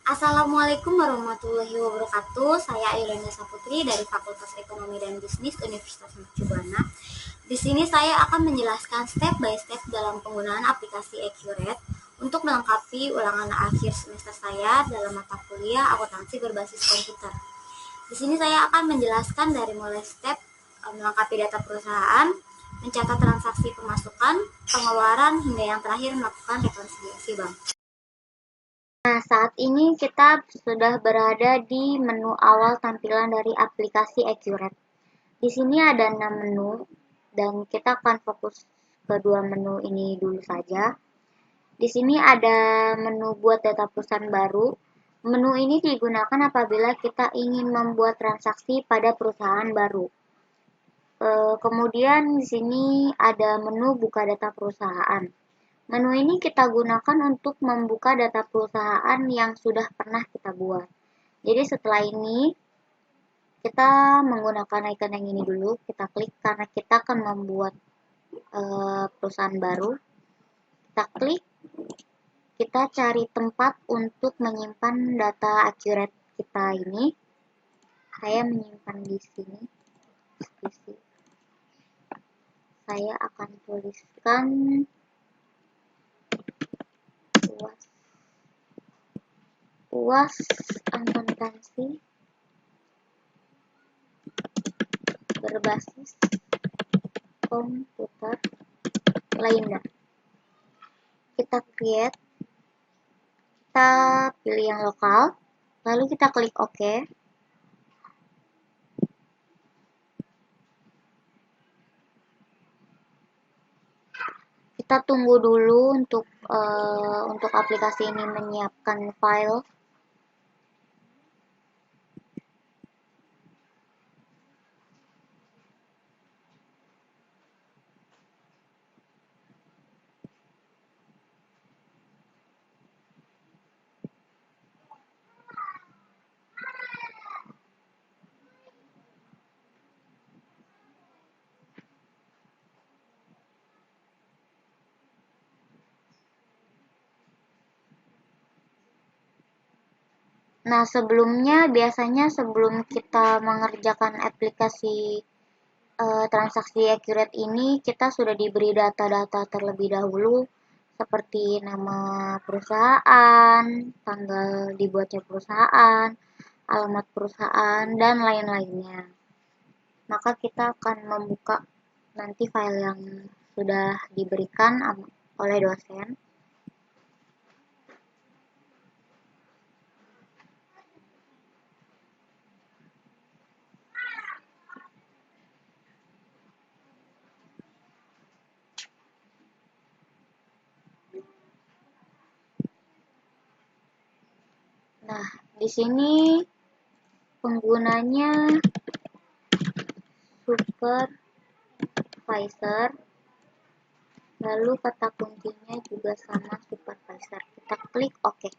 Assalamualaikum warahmatullahi wabarakatuh. Saya Ailanda Saputri dari Fakultas Ekonomi dan Bisnis Universitas Mercu Buana. Di sini saya akan menjelaskan step by step dalam penggunaan aplikasi Accurate untuk melengkapi ulangan akhir semester saya dalam mata kuliah akuntansi berbasis komputer. Di sini saya akan menjelaskan dari mulai step melengkapi data perusahaan, mencatat transaksi pemasukan, pengeluaran, hingga yang terakhir melakukan rekonsiliasi bank. Nah, saat ini kita sudah berada di menu awal tampilan dari aplikasi Accurate. Di sini ada 6 menu dan kita akan fokus ke dua menu ini dulu saja. Di sini ada menu buat data perusahaan baru. Menu ini digunakan apabila kita ingin membuat transaksi pada perusahaan baru. Kemudian di sini ada menu buka data perusahaan. Menu ini kita gunakan untuk membuka data perusahaan yang sudah pernah kita buat. Jadi setelah ini kita menggunakan icon yang ini dulu, kita klik karena kita akan membuat perusahaan baru. Kita klik, kita cari tempat untuk menyimpan data Accurate kita ini. Saya menyimpan di sini. Saya akan tuliskan UAS akuntansi berbasis komputer lainnya. Kita create, kita pilih yang lokal, lalu kita klik OK. Kita tunggu dulu untuk aplikasi ini menyiapkan file. Nah, biasanya sebelum kita mengerjakan aplikasi transaksi Accurate ini, kita sudah diberi data-data terlebih dahulu, seperti nama perusahaan, tanggal dibuatnya perusahaan, alamat perusahaan, dan lain-lainnya. Maka kita akan membuka nanti file yang sudah diberikan oleh dosen. Nah, di sini penggunanya supervisor, lalu kata kuncinya juga sama supervisor. Kita klik OK.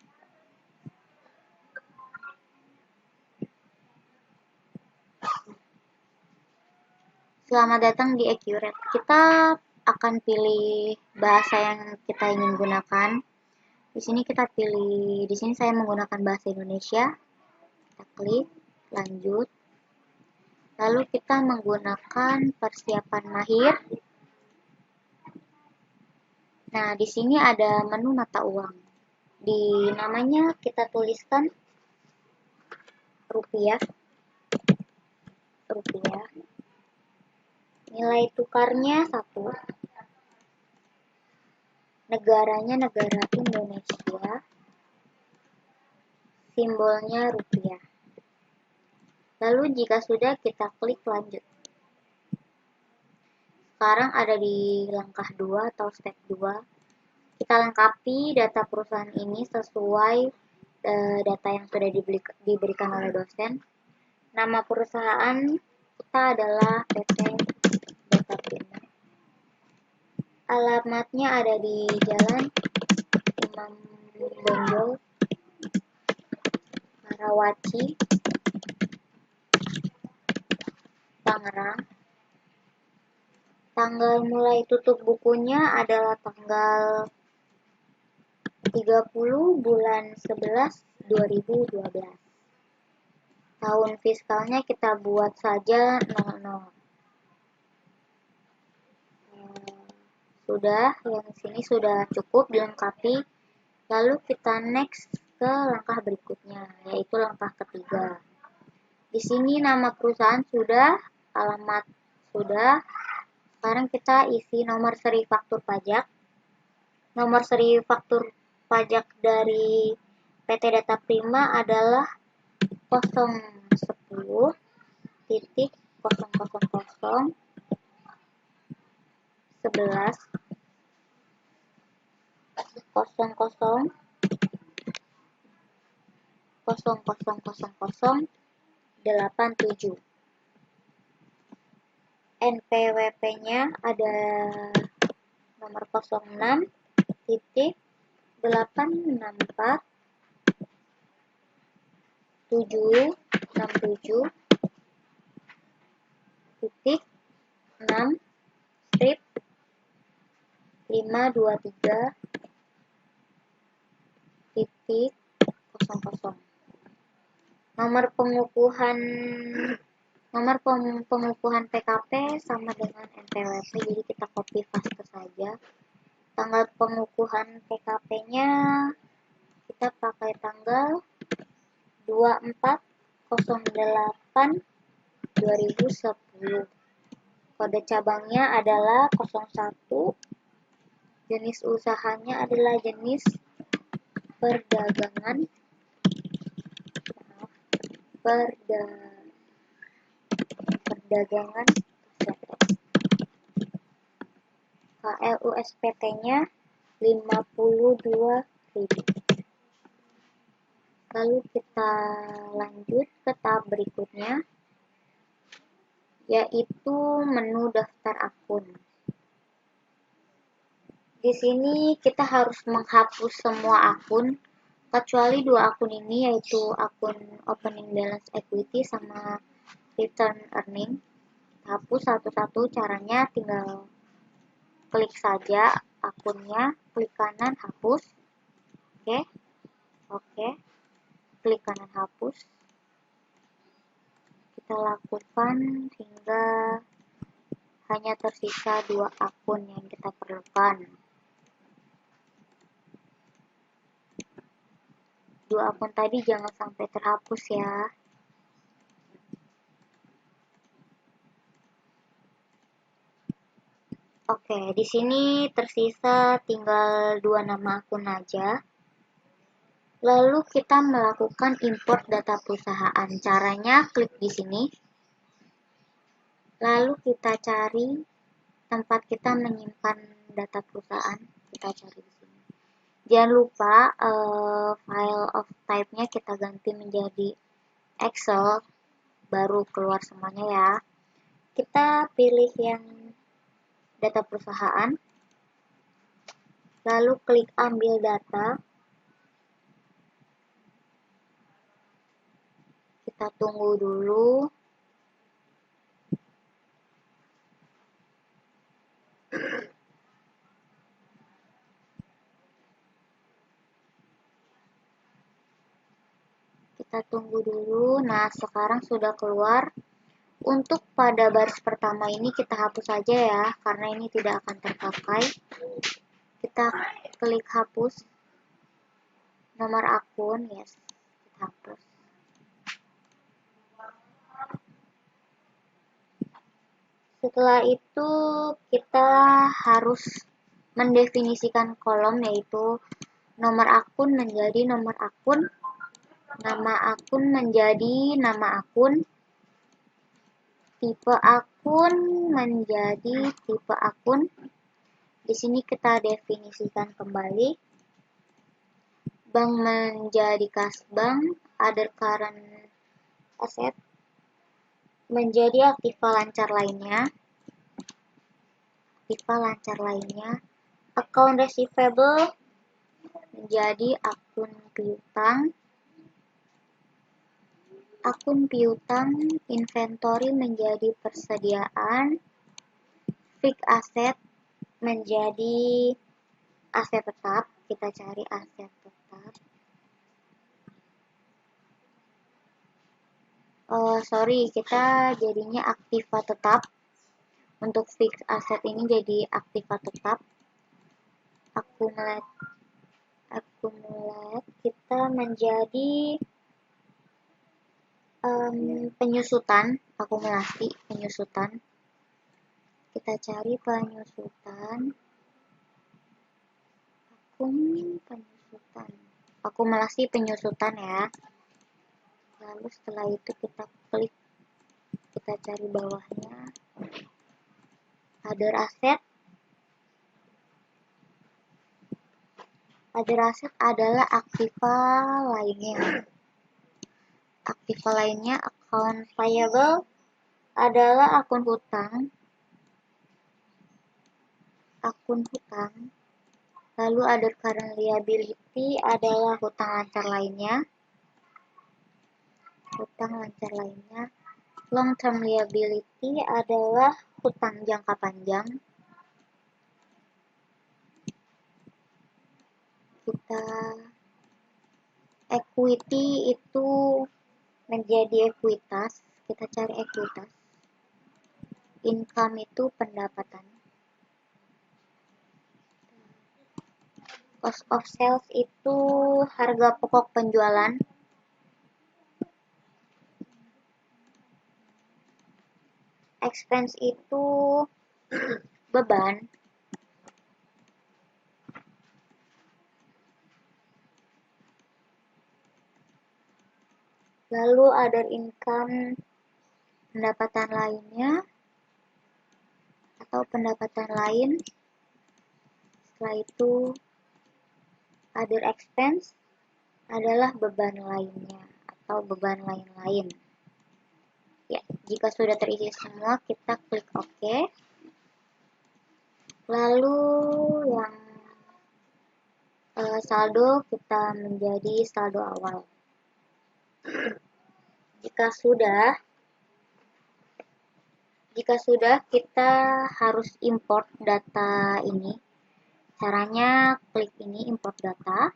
Selamat datang di Accurate. Kita akan pilih bahasa yang kita ingin gunakan. Di sini saya menggunakan bahasa Indonesia. Kita klik lanjut. Lalu kita menggunakan persiapan mahir. Nah, di sini ada menu mata uang. Di namanya kita tuliskan rupiah. Nilai tukarnya 1. Negaranya negara Indonesia. Simbolnya rupiah. Lalu jika sudah, kita klik lanjut. Sekarang ada di langkah 2 atau step 2. Kita lengkapi data perusahaan ini sesuai data yang sudah diberikan oleh dosen. Nama perusahaan kita adalah PT Data Prima. Alamatnya ada di Jalan Imam Bonjol, Karawaci, Tangerang. Tanggal mulai tutup bukunya adalah tanggal 30 bulan 11 2012. Tahun fiskalnya kita buat saja 00. Sudah, yang sini sudah cukup dilengkapi. Lalu kita next ke langkah berikutnya, yaitu langkah ketiga. Di sini nama perusahaan sudah, alamat sudah. Sekarang kita isi nomor seri faktur pajak. Nomor seri faktur pajak dari PT Data Prima adalah 010.000 11 000087. NPWP-nya ada nomor 06.767.6-523.00. Nomor pengukuhan PKP sama dengan NPWP, jadi kita copy paste saja. Tanggal pengukuhan PKP-nya kita pakai tanggal 24/08/2010. Kode cabangnya adalah 01. Jenis usahanya adalah jenis perdagangan KLUSPT-nya 52.000. Lalu kita lanjut ke tahap berikutnya, yaitu menu daftar akun. Di sini kita harus menghapus semua akun kecuali 2 akun ini, yaitu akun opening balance equity sama return earning. Hapus satu-satu, caranya tinggal klik saja akunnya, klik kanan hapus. Oke. Klik kanan hapus. Kita lakukan hingga hanya tersisa 2 akun yang kita perlukan. 2 akun tadi jangan sampai terhapus ya. Oke, di sini tersisa tinggal 2 nama akun aja. Lalu kita melakukan import data perusahaan. Caranya klik di sini. Lalu kita cari tempat kita menyimpan data perusahaan. Kita cari di sini. Jangan lupa file of type-nya kita ganti menjadi Excel, baru keluar semuanya ya. Kita pilih yang data perusahaan, lalu klik ambil data. Kita tunggu dulu. Kita tunggu dulu. Nah, sekarang sudah keluar. Untuk pada baris pertama ini kita hapus saja ya, karena ini tidak akan terpakai. Kita klik hapus nomor akun, yes, kita hapus. Setelah itu kita harus mendefinisikan kolom, yaitu nomor akun menjadi nomor akun, nama akun menjadi nama akun, tipe akun menjadi tipe akun. Di sini kita definisikan kembali. Bank menjadi kas bank, other current asset menjadi aktiva lancar lainnya. Account receivable menjadi akun piutang. Akun piutang, inventory menjadi persediaan, fixed asset menjadi aset tetap. kita cari aset tetap. Kita jadinya aktiva tetap. Untuk fix aset ini jadi aktiva tetap. Accumulate kita menjadi penyusutan, akumulasi penyusutan. Kita cari penyusutan, akumulasi penyusutan ya. Lalu setelah itu kita klik, kita cari bawahnya other asset. Other asset adalah aktiva lainnya. Aktiva lainnya, account payable adalah akun hutang. Lalu other current liability adalah hutang lancar lainnya. Long term liability adalah hutang jangka panjang. Equity itu menjadi ekuitas. Kita cari ekuitas. Income itu pendapatan. Cost of sales itu harga pokok penjualan. Expense itu beban. Lalu other income, pendapatan lainnya atau pendapatan lain. Setelah itu other expense adalah beban lainnya atau beban lain-lain. Ya, jika sudah terisi semua, kita klik OK. Lalu yang saldo kita menjadi saldo awal. Jika sudah kita harus import data ini. Caranya klik ini import data.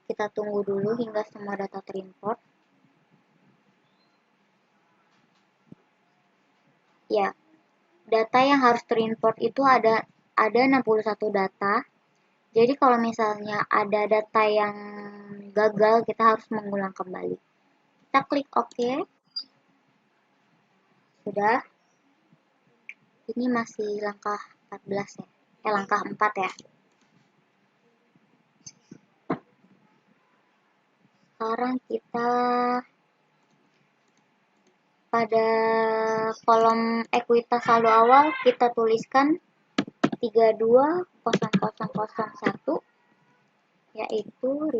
Kita tunggu dulu hingga semua data terimport. Ya, data yang harus terimport itu ada 61 data. Jadi kalau misalnya ada data yang gagal, kita harus mengulang kembali. Kita klik OK. Sudah. Ini masih langkah 14 ya. Langkah 4 ya. Sekarang kita pada kolom ekuitas saldo awal kita tuliskan 320001 yaitu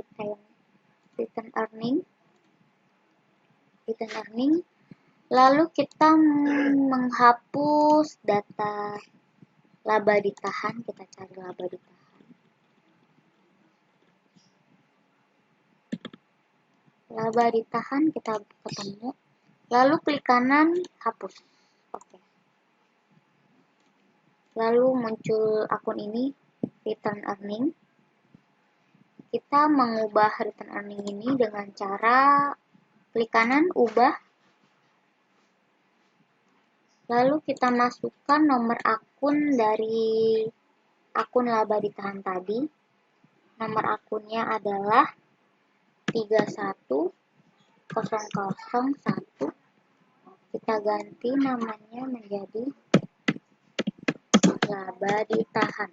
return earning. Lalu kita menghapus data laba ditahan, kita cari laba ditahan. Laba ditahan kita ketemu. Lalu klik kanan, hapus. Oke. Lalu muncul akun ini, return earning. Kita mengubah return earning ini dengan cara klik kanan, ubah. Lalu kita masukkan nomor akun dari akun laba ditahan tadi. Nomor akunnya adalah 31001. Kita ganti namanya menjadi laba ditahan.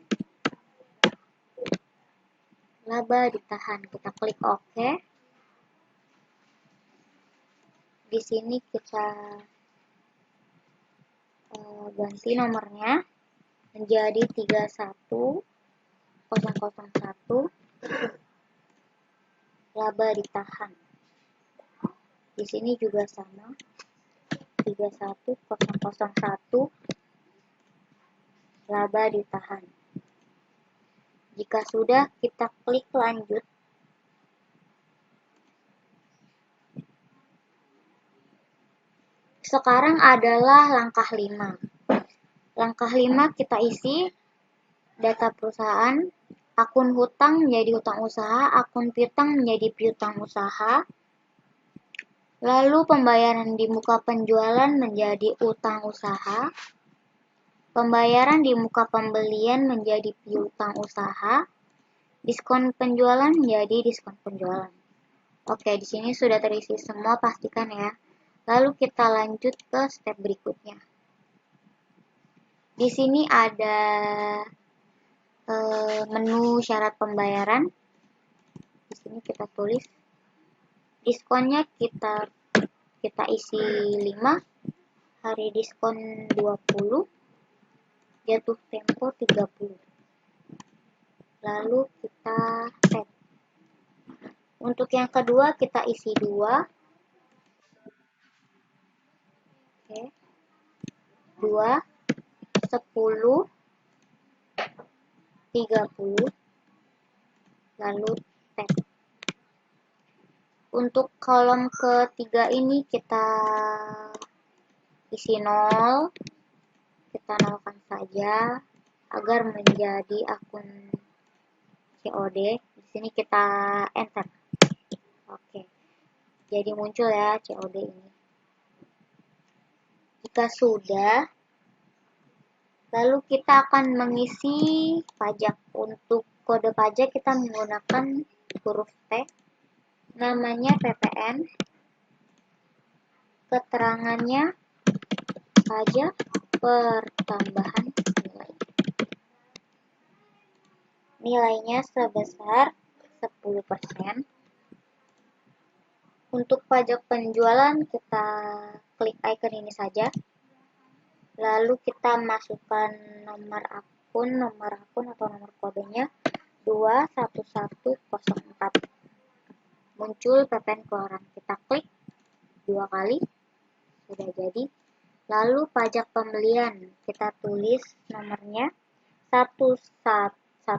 Kita klik OK. Di sini kita ganti nomornya menjadi 31001 laba ditahan. Di sini juga sama, 31001 laba ditahan. Jika sudah, kita klik lanjut. Sekarang adalah langkah 5. Langkah 5 kita isi data perusahaan, Akun hutang menjadi hutang usaha, akun piutang menjadi piutang usaha. Lalu pembayaran di muka penjualan menjadi utang usaha. Pembayaran di muka pembelian menjadi piutang usaha. Diskon penjualan menjadi diskon penjualan. Oke, di sini sudah terisi semua, pastikan ya. Lalu kita lanjut ke step berikutnya. Di sini ada menu syarat pembayaran. Di sini kita tulis diskonnya kita isi 5, hari diskon 20, jatuh tempo 30. Lalu kita set. Untuk yang kedua kita isi 2. Oke. 2, 10, 30. Lalu tab. Untuk kolom ketiga ini kita isi 0. Kita nolkan saja agar menjadi akun COD. Di sini kita enter. Oke. Jadi muncul ya COD ini. Jika sudah, lalu kita akan mengisi pajak. Untuk kode pajak kita menggunakan huruf T. Namanya PPN. Keterangannya pajak pertambahan nilai. Nilainya sebesar 10%. Untuk pajak penjualan kita klik icon ini saja. Lalu kita masukkan nomor akun atau nomor kodenya 21104. Muncul PPN keluaran. Kita klik 2 kali. Sudah jadi. Lalu pajak pembelian kita tulis nomornya 11108.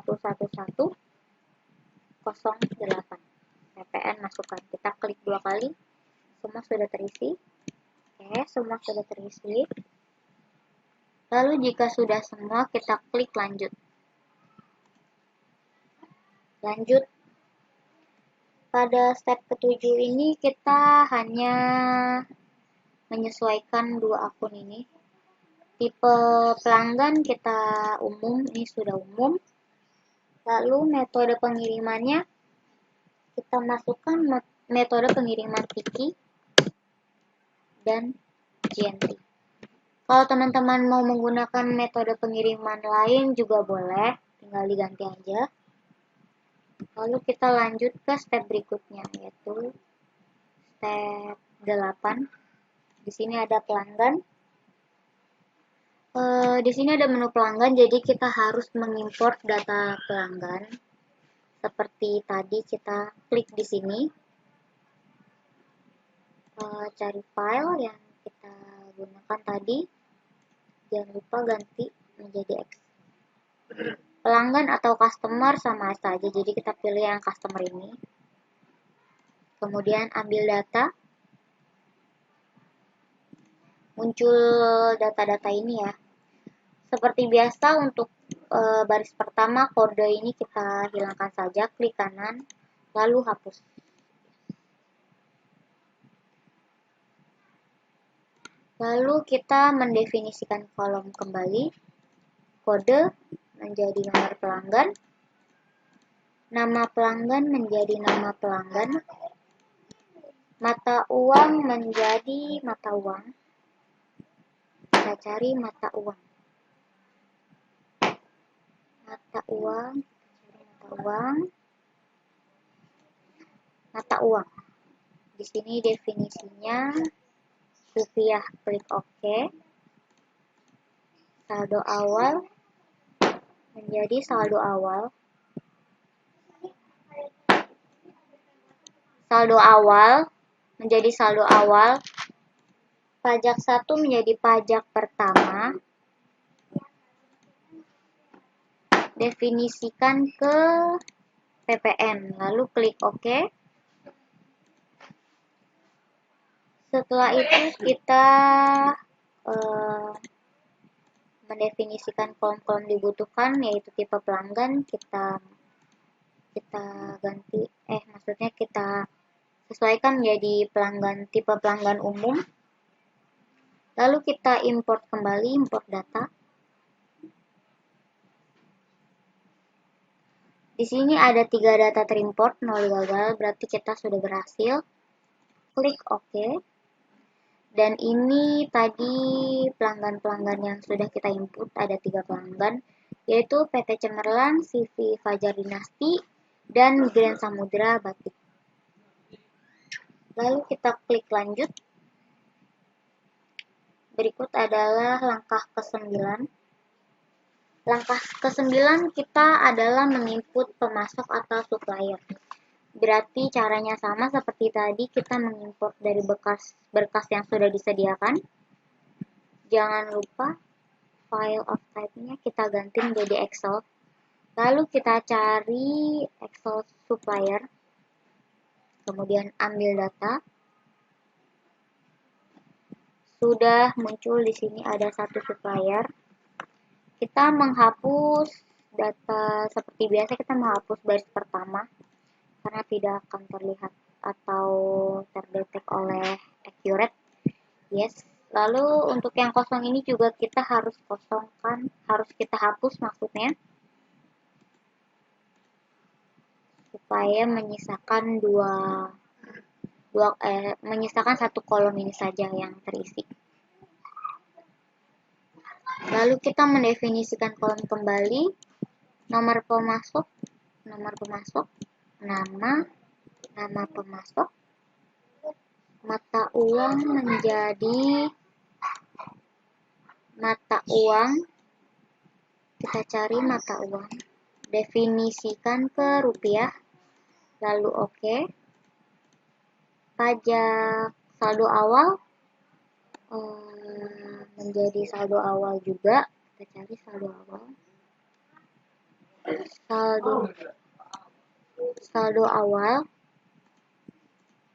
PPN masukkan. Kita klik 2 kali. Semua sudah terisi. Oke, semua sudah terisi. Lalu jika sudah semua, kita klik lanjut. Lanjut. Pada step ketujuh ini kita hanya menyesuaikan 2 akun ini. Tipe pelanggan kita umum, ini sudah umum. Lalu metode pengirimannya kita masukkan metode pengiriman Tiki dan GNT. Kalau teman-teman mau menggunakan metode pengiriman lain juga boleh, tinggal diganti aja. Lalu kita lanjut ke step berikutnya, yaitu step 8. Di sini ada pelanggan. Di sini ada menu pelanggan, jadi kita harus mengimport data pelanggan. Seperti tadi kita klik di sini, cari file yang kita gunakan tadi. Jangan lupa ganti menjadi X. Pelanggan atau customer sama saja, jadi kita pilih yang customer ini. Kemudian ambil data. Muncul data-data ini ya. Seperti biasa untuk baris pertama kode ini kita hilangkan saja, klik kanan, lalu hapus. Lalu kita mendefinisikan kolom kembali, kode menjadi nomor pelanggan, nama pelanggan menjadi nama pelanggan, mata uang menjadi mata uang. Kita cari mata uang. Mata uang, mata uang. Di sini definisinya rupiah, klik OK. Saldo awal menjadi saldo awal. Saldo awal menjadi saldo awal. Pajak 1 menjadi pajak pertama. Definisikan ke PPN, lalu klik OK. Setelah itu kita mendefinisikan kolom-kolom dibutuhkan, yaitu tipe pelanggan, kita kita ganti, maksudnya kita sesuaikan menjadi tipe pelanggan umum. Lalu kita import kembali, import data. Di sini ada 3 data terimport, 0 gagal, berarti kita sudah berhasil. Klik OK. Dan ini tadi pelanggan-pelanggan yang sudah kita input, ada 3 pelanggan, yaitu PT Cemerlang, CV Fajar Dinasti, dan Grand Samudra Batik. Lalu kita klik lanjut. Berikut adalah langkah ke-9. Langkah ke-9 kita adalah menginput pemasok atau supplier. Berarti caranya sama seperti tadi, kita mengimport dari berkas yang sudah disediakan. Jangan lupa file of type-nya kita ganti menjadi Excel. Lalu kita cari Excel supplier. Kemudian ambil data. Sudah muncul di sini ada 1 supplier. Kita menghapus data seperti biasa, kita menghapus baris pertama karena tidak akan terlihat atau terdetek oleh accurate. Yes. Lalu untuk yang kosong ini juga kita harus kosongkan, harus kita hapus maksudnya, supaya menyisakan menyisakan 1 kolom ini saja yang terisi. Lalu kita mendefinisikan kolom kembali, nomor pemasok, nama pemasok, mata uang menjadi mata uang, kita cari mata uang, definisikan ke rupiah, lalu OK. Pajak saldo awal menjadi saldo awal juga, kita cari saldo awal, saldo awal.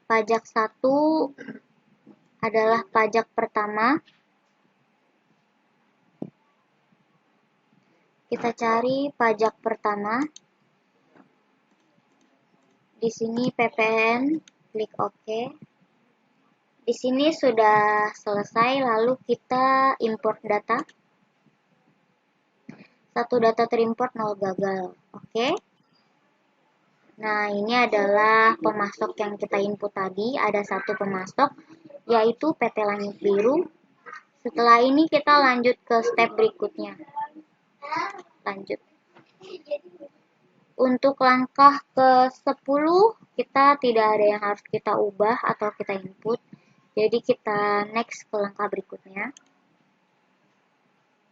Pajak 1 adalah pajak pertama, kita cari pajak pertama. Di sini PPN, klik OK. Di sini sudah selesai, lalu kita import data. 1 data terimport, 0 gagal. Oke. Nah, ini adalah pemasok yang kita input tadi. Ada 1 pemasok, yaitu PT Langit Biru. Setelah ini kita lanjut ke step berikutnya. Lanjut. Untuk langkah ke-10, kita tidak ada yang harus kita ubah atau kita input. Jadi kita next ke langkah berikutnya.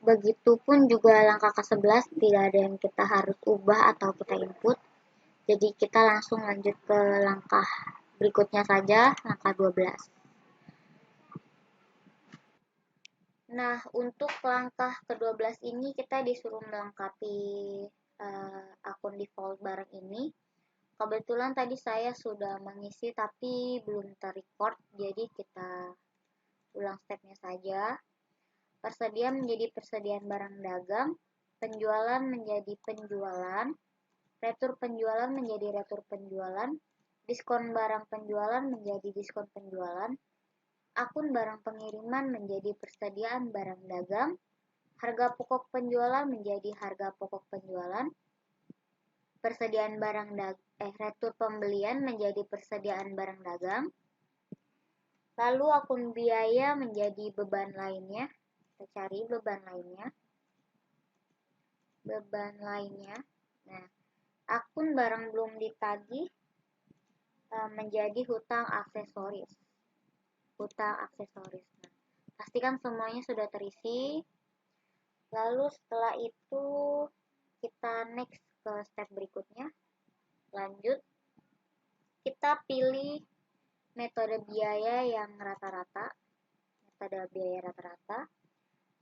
Begitupun juga langkah ke-11, tidak ada yang kita harus ubah atau kita input. Jadi kita langsung lanjut ke langkah berikutnya saja, langkah 12. Nah, untuk langkah ke-12 ini kita disuruh melengkapi akun default barang ini. Kebetulan tadi saya sudah mengisi tapi belum terrecord, jadi kita ulang stepnya saja. Persediaan menjadi persediaan barang dagang, penjualan menjadi penjualan, retur penjualan menjadi retur penjualan, diskon barang penjualan menjadi diskon penjualan, akun barang pengiriman menjadi persediaan barang dagang, harga pokok penjualan menjadi harga pokok penjualan, persediaan barang retur pembelian menjadi persediaan barang dagang, lalu akun biaya menjadi beban lainnya. Kita cari beban lainnya. Nah, akun barang belum ditagih menjadi hutang aksesoris. Nah, pastikan semuanya sudah terisi. Lalu setelah itu kita next ke step berikutnya. Lanjut. Kita pilih metode biaya yang rata-rata.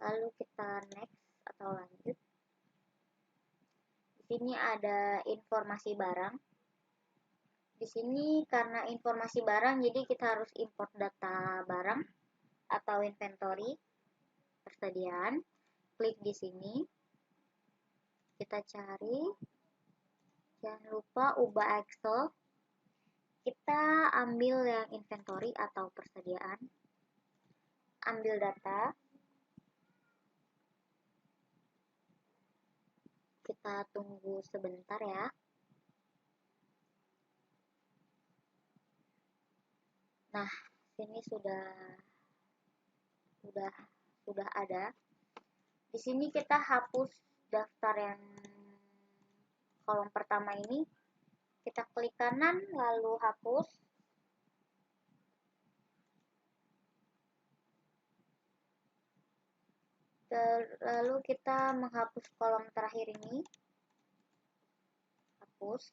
Lalu kita next atau lanjut. Di sini ada informasi barang. Di sini karena informasi barang, jadi kita harus import data barang atau inventory, persediaan. Klik di sini. Kita cari Jangan lupa ubah Excel. Kita ambil yang inventory atau persediaan. Ambil data. Kita tunggu sebentar ya. Nah, sini sudah ada. Di sini kita hapus daftar yang kolom pertama ini. Kita klik kanan lalu hapus. Lalu kita menghapus kolom terakhir ini. Hapus.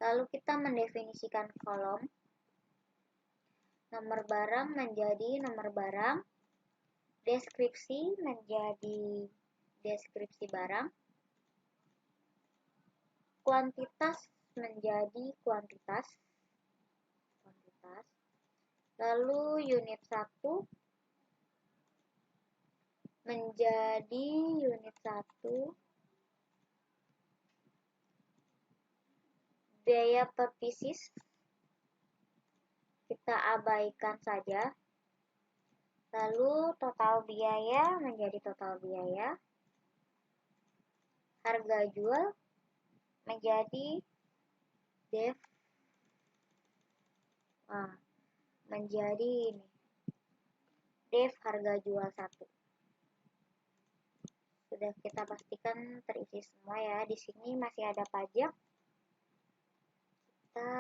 Lalu kita mendefinisikan kolom. Nomor barang menjadi nomor barang. Deskripsi menjadi deskripsi barang. Kuantitas menjadi kuantitas. Lalu unit 1 menjadi unit 1. Biaya per pieces kita abaikan saja. Lalu total biaya menjadi total biaya. Harga jual menjadi def. Menjadi ini. Def harga jual 1. Sudah kita pastikan terisi semua ya. Di sini masih ada pajak. Kita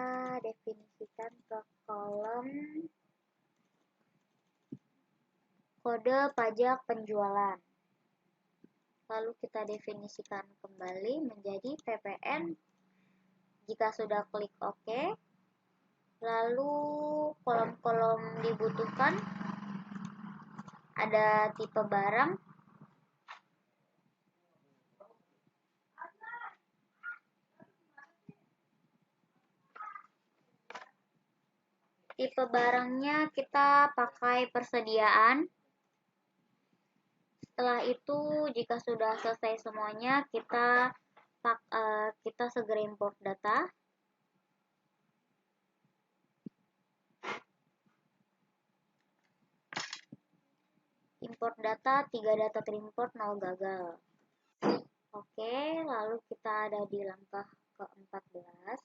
definisikan ke kolom kode pajak penjualan. Lalu kita definisikan kembali menjadi PPN. Jika sudah klik OK, lalu kolom-kolom dibutuhkan ada tipe barang, tipe barangnya kita pakai persediaan. Setelah itu, jika sudah selesai semuanya, kita segera import data. Import data, 3 data terimport, 0 gagal. Oke, lalu kita ada di langkah ke-14.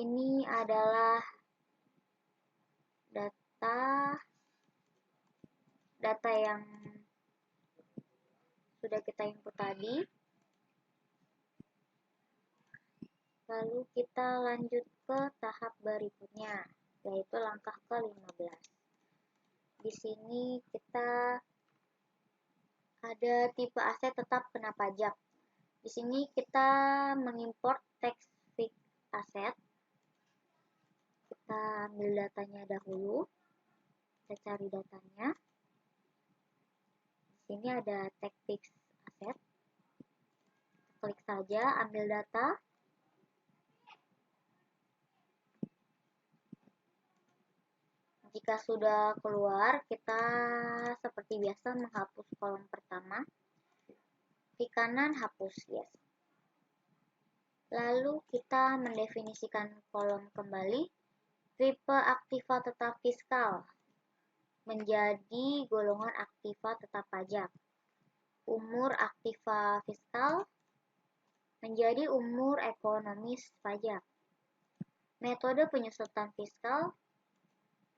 Ini adalah data yang sudah kita input tadi. Lalu kita lanjut ke tahap berikutnya, yaitu langkah ke-15. Di sini kita ada tipe aset tetap kena pajak. Di sini kita mengimport text fix aset. Kita ambil datanya dahulu. Kita cari datanya. Di sini ada text fix aset. Klik saja, ambil data. Jika sudah keluar, kita seperti biasa menghapus kolom pertama. Klik kanan, hapus, yes. Lalu kita mendefinisikan kolom kembali. Tipe aktiva tetap fiskal menjadi golongan aktiva tetap pajak. Umur aktiva fiskal menjadi umur ekonomis pajak. Metode penyusutan fiskal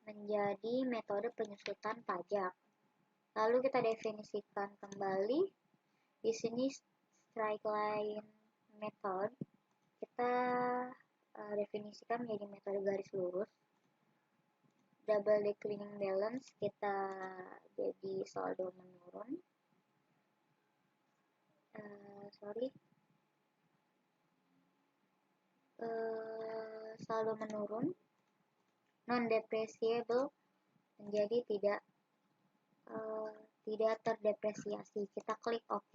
menjadi metode penyusutan pajak. Lalu kita definisikan kembali. Di sini straight line method kita definisikan menjadi metode garis lurus. Double declining balance kita jadi saldo menurun. Saldo menurun. Non depreciable menjadi tidak terdepresiasi. Kita klik OK.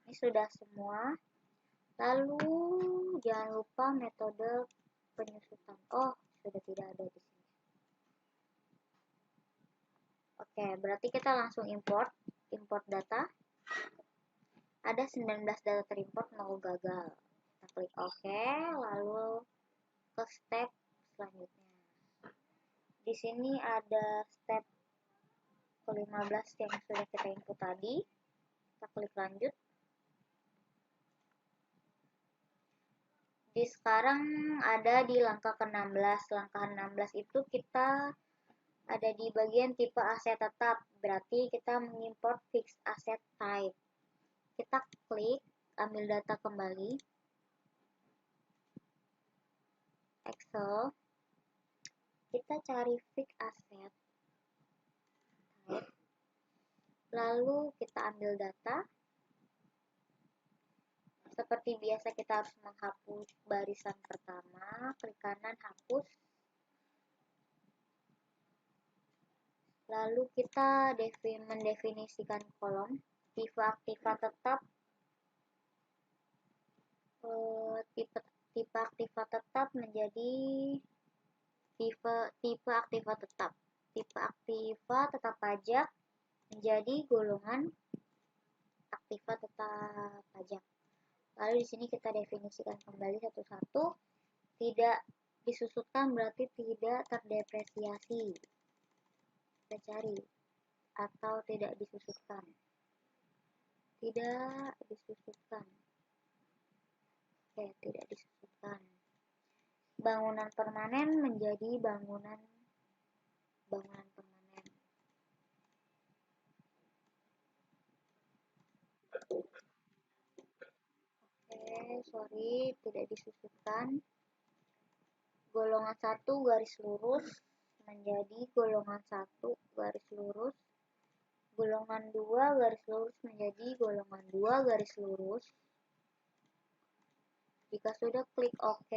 Ini sudah semua. Lalu jangan lupa metode penyusutan. Oh, sudah tidak ada di sini. Oke, berarti kita langsung import data. ada 19 data terimport, 0 gagal. Kita klik OK, lalu ke step selanjutnya. Di sini ada step ke-15 yang sudah kita input tadi. Kita klik lanjut. Di sekarang ada di langkah ke-16. Langkah 16 itu kita ada di bagian tipe aset tetap. Berarti kita mengimport fixed asset type. Kita klik, ambil data kembali. Excel. Kita cari fixed asset type. Lalu kita ambil data. Seperti biasa kita harus menghapus barisan pertama, klik kanan hapus. Lalu kita mendefinisikan kolom, tipe aktiva tetap, tipe aktiva tetap menjadi tipe aktiva tetap. Tipe aktiva tetap pajak menjadi golongan aktiva tetap pajak. Lalu di sini kita definisikan kembali satu-satu. Tidak disusutkan berarti tidak terdepresiasi. Kita cari atau tidak disusutkan. Tidak disusutkan. Oke, tidak disusutkan. Bangunan permanen menjadi bangunan permanen. Sorry, tidak disusutkan. Golongan 1 garis lurus menjadi golongan 1 garis lurus. Golongan 2 garis lurus menjadi golongan 2 garis lurus. Jika sudah, klik OK.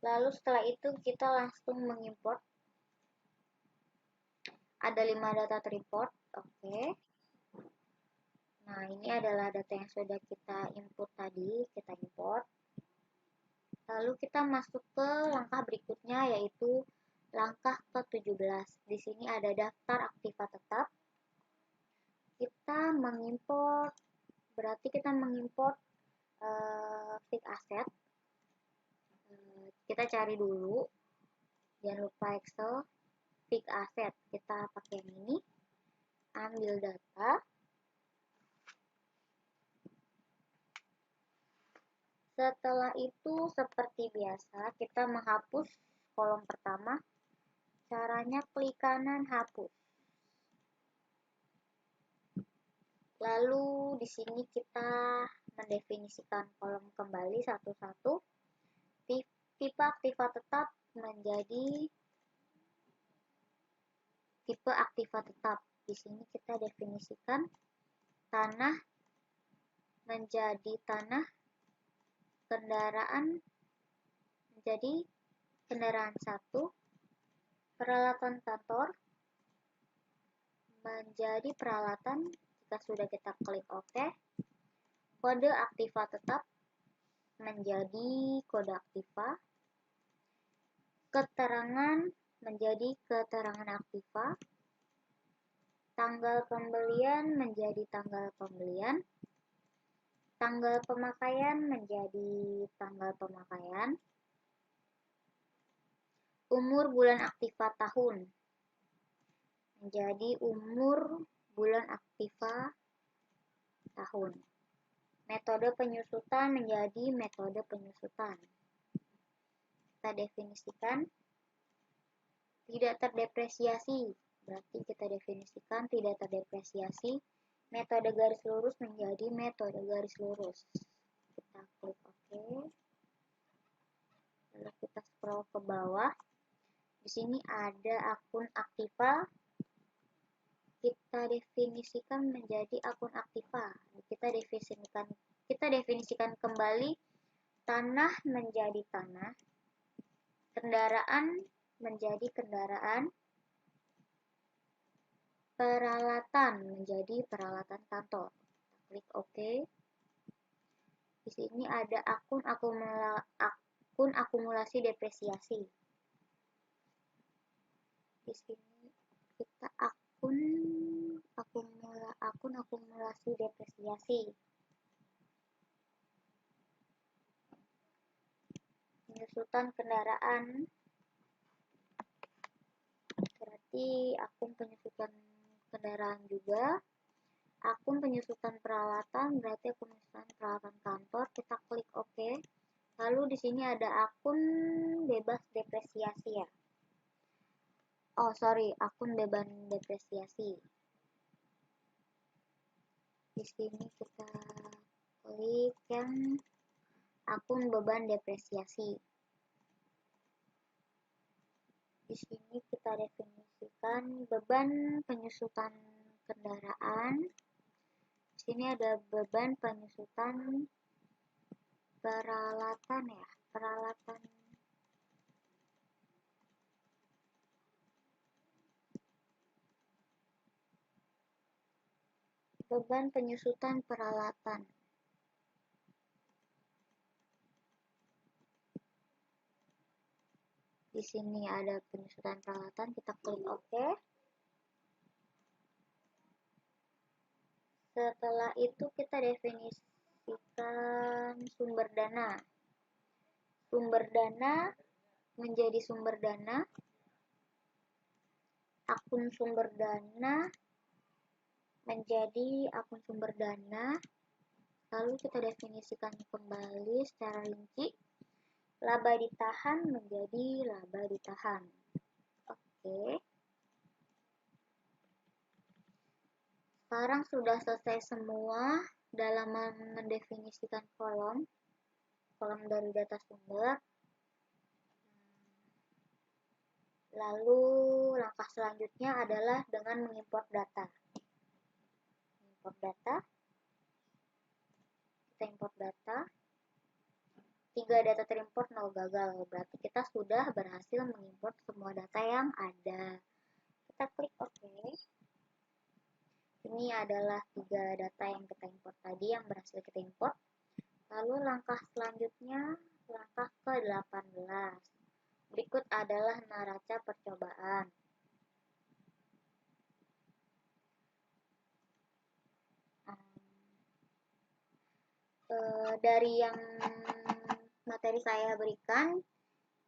Lalu setelah itu kita langsung mengimport. Ada 5 data terimport. Oke. Nah, ini adalah data yang sudah kita input tadi, kita import. Lalu kita masuk ke langkah berikutnya, yaitu langkah ke-17. Di sini ada daftar aktiva tetap. Kita mengimport, berarti kita mengimport fixed asset. Kita cari dulu, jangan lupa Excel, fixed asset. Kita pakai yang ini, ambil data. Setelah itu, seperti biasa, kita menghapus kolom pertama. Caranya klik kanan hapus. Lalu di sini kita mendefinisikan kolom kembali satu-satu. Tipe aktiva tetap menjadi tipe aktiva tetap. Di sini kita definisikan tanah menjadi tanah, kendaraan menjadi kendaraan 1, peralatan kantor menjadi peralatan. Jika sudah, kita klik OK. Kode aktiva tetap menjadi kode aktiva. Keterangan menjadi keterangan aktiva. Tanggal pembelian menjadi tanggal pembelian. Tanggal pemakaian menjadi tanggal pemakaian. Umur bulan aktiva tahun menjadi umur bulan aktiva tahun. Metode penyusutan menjadi metode penyusutan. Kita definisikan tidak terdepresiasi. Berarti kita definisikan tidak terdepresiasi. Metode garis lurus menjadi metode garis lurus. Kita klik OK. Lalu kita scroll ke bawah. Di sini ada akun aktiva. Kita definisikan menjadi akun aktiva. Kita definisikan kembali tanah menjadi tanah, kendaraan menjadi kendaraan, peralatan menjadi peralatan kantor. Kita klik OK. Di sini ada akun akumulasi depresiasi. Di sini kita akun akumulasi depresiasi. Penyusutan kendaraan, berarti akun penyusutan kendaraan juga. Akun penyusutan peralatan, berarti akun penyusutan peralatan kantor. Kita klik OK. Lalu di sini ada akun bebas depresiasi ya. Oh sorry, akun bebas depresiasi. Di sini kita klik yang akun beban depresiasi. Di sini kita definisikan beban penyusutan kendaraan. Di sini ada beban penyusutan peralatan ya, peralatan. Beban penyusutan peralatan. Di sini ada penyusutan peralatan, kita klik OK. Setelah itu kita definisikan sumber dana. Sumber dana menjadi sumber dana. Akun sumber dana menjadi akun sumber dana. Lalu kita definisikan kembali secara rinci. Laba ditahan menjadi laba ditahan. Oke. Sekarang sudah selesai semua dalam mendefinisikan kolom dari data sumber. Lalu langkah selanjutnya adalah dengan mengimport data. Import data. Kita import data. 3 data terimport, 0 gagal. Berarti kita sudah berhasil mengimport semua data yang ada. Kita klik OK. Ini adalah 3 data yang kita import tadi, yang berhasil kita import. Lalu langkah selanjutnya, langkah ke-18. Berikut adalah neraca percobaan. Dari yang materi saya berikan,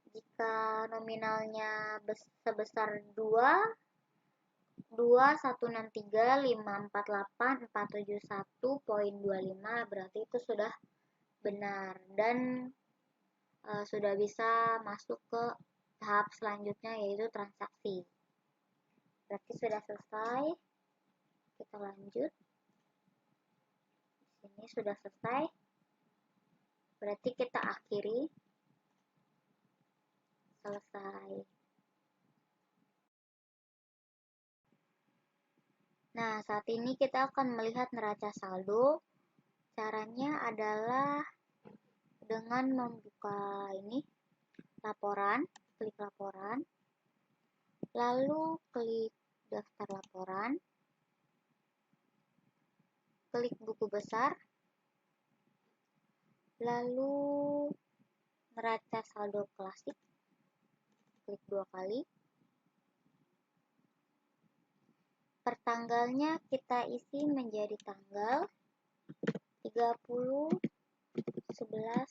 jika nominalnya sebesar 2,163,548,471.25, berarti itu sudah benar dan sudah bisa masuk ke tahap selanjutnya, yaitu transaksi. Berarti sudah selesai. Kita lanjut. Ini sudah selesai. Berarti kita akhiri. Selesai. Nah, saat ini kita akan melihat neraca saldo. Caranya adalah dengan membuka ini laporan, klik laporan, lalu klik daftar laporan, klik buku besar, lalu neraca saldo klasik, klik 2 kali. Pertanggalnya kita isi menjadi tanggal 30 11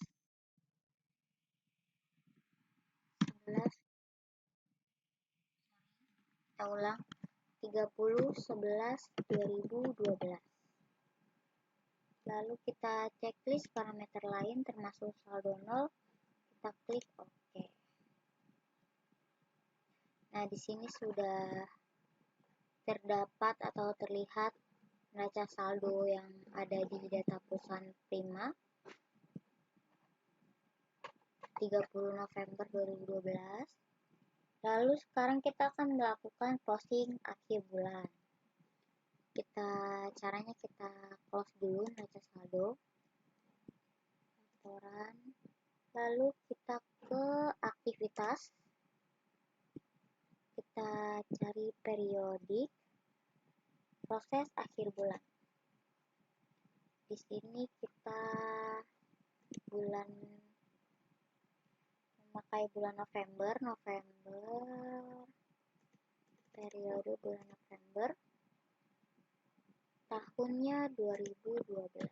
kita ulang 30/11/2012. Lalu kita checklist parameter lain termasuk saldo 0, kita klik OK. Nah, di sini sudah terdapat atau terlihat neraca saldo yang ada di data perusahaan Prima 30 November 2012. Lalu sekarang kita akan melakukan closing akhir bulan. Caranya kita close dulu neraca saldo, laporan, lalu kita ke aktivitas, kita cari periodik, proses akhir bulan. Di sini kita memakai bulan November, periode bulan November, tahunnya 2012.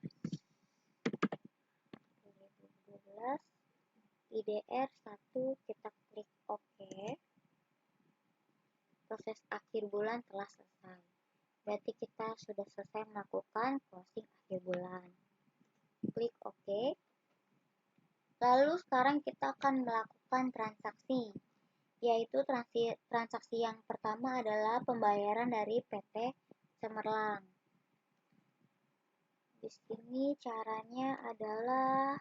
IDR 1, kita klik OK. Proses akhir bulan telah selesai. Berarti kita sudah selesai melakukan closing akhir bulan. Klik OK. Lalu sekarang kita akan melakukan transaksi, yaitu transaksi yang pertama adalah pembayaran dari PT Cemerlang. Di sini caranya adalah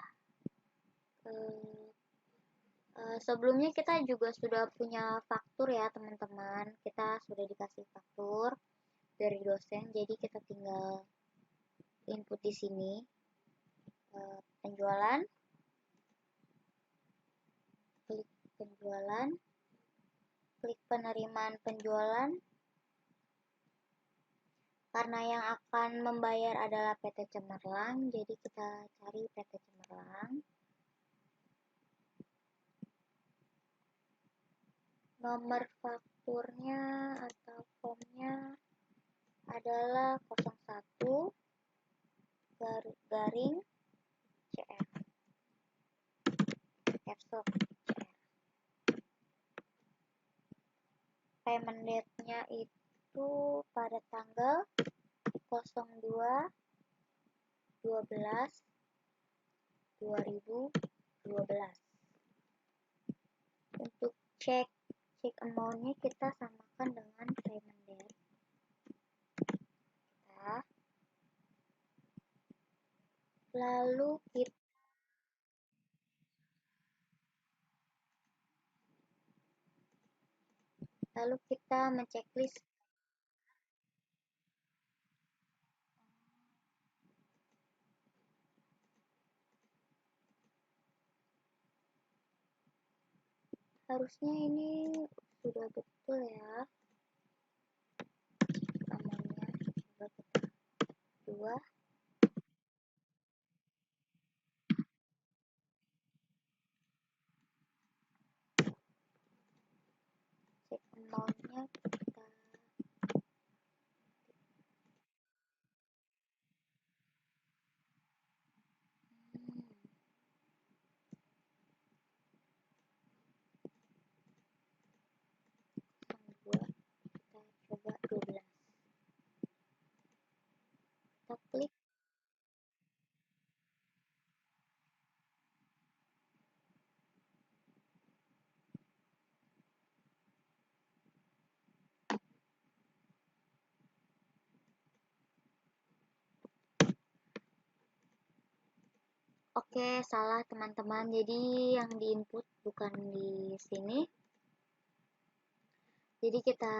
sebelumnya kita juga sudah punya faktur ya teman-teman. Kita sudah dikasih faktur dari dosen, jadi kita tinggal input di sini penjualan, klik penjualan, klik penerimaan penjualan. Karena yang akan membayar adalah PT Cemerlang, jadi kita cari PT Cemerlang. Nomor fakturnya atau formnya adalah 01 garing CR. Capsok CR. Payment date-nya itu pada tanggal 02/12/2012. Untuk cek amount-nya kita samakan dengan payment date. Lalu kita menceklis harusnya ini sudah betul ya namanya. Coba kita dua cek amount-nya kita dua, kita coba 12. Kita klik Oke, salah teman-teman. Jadi yang diinput bukan di sini. Jadi kita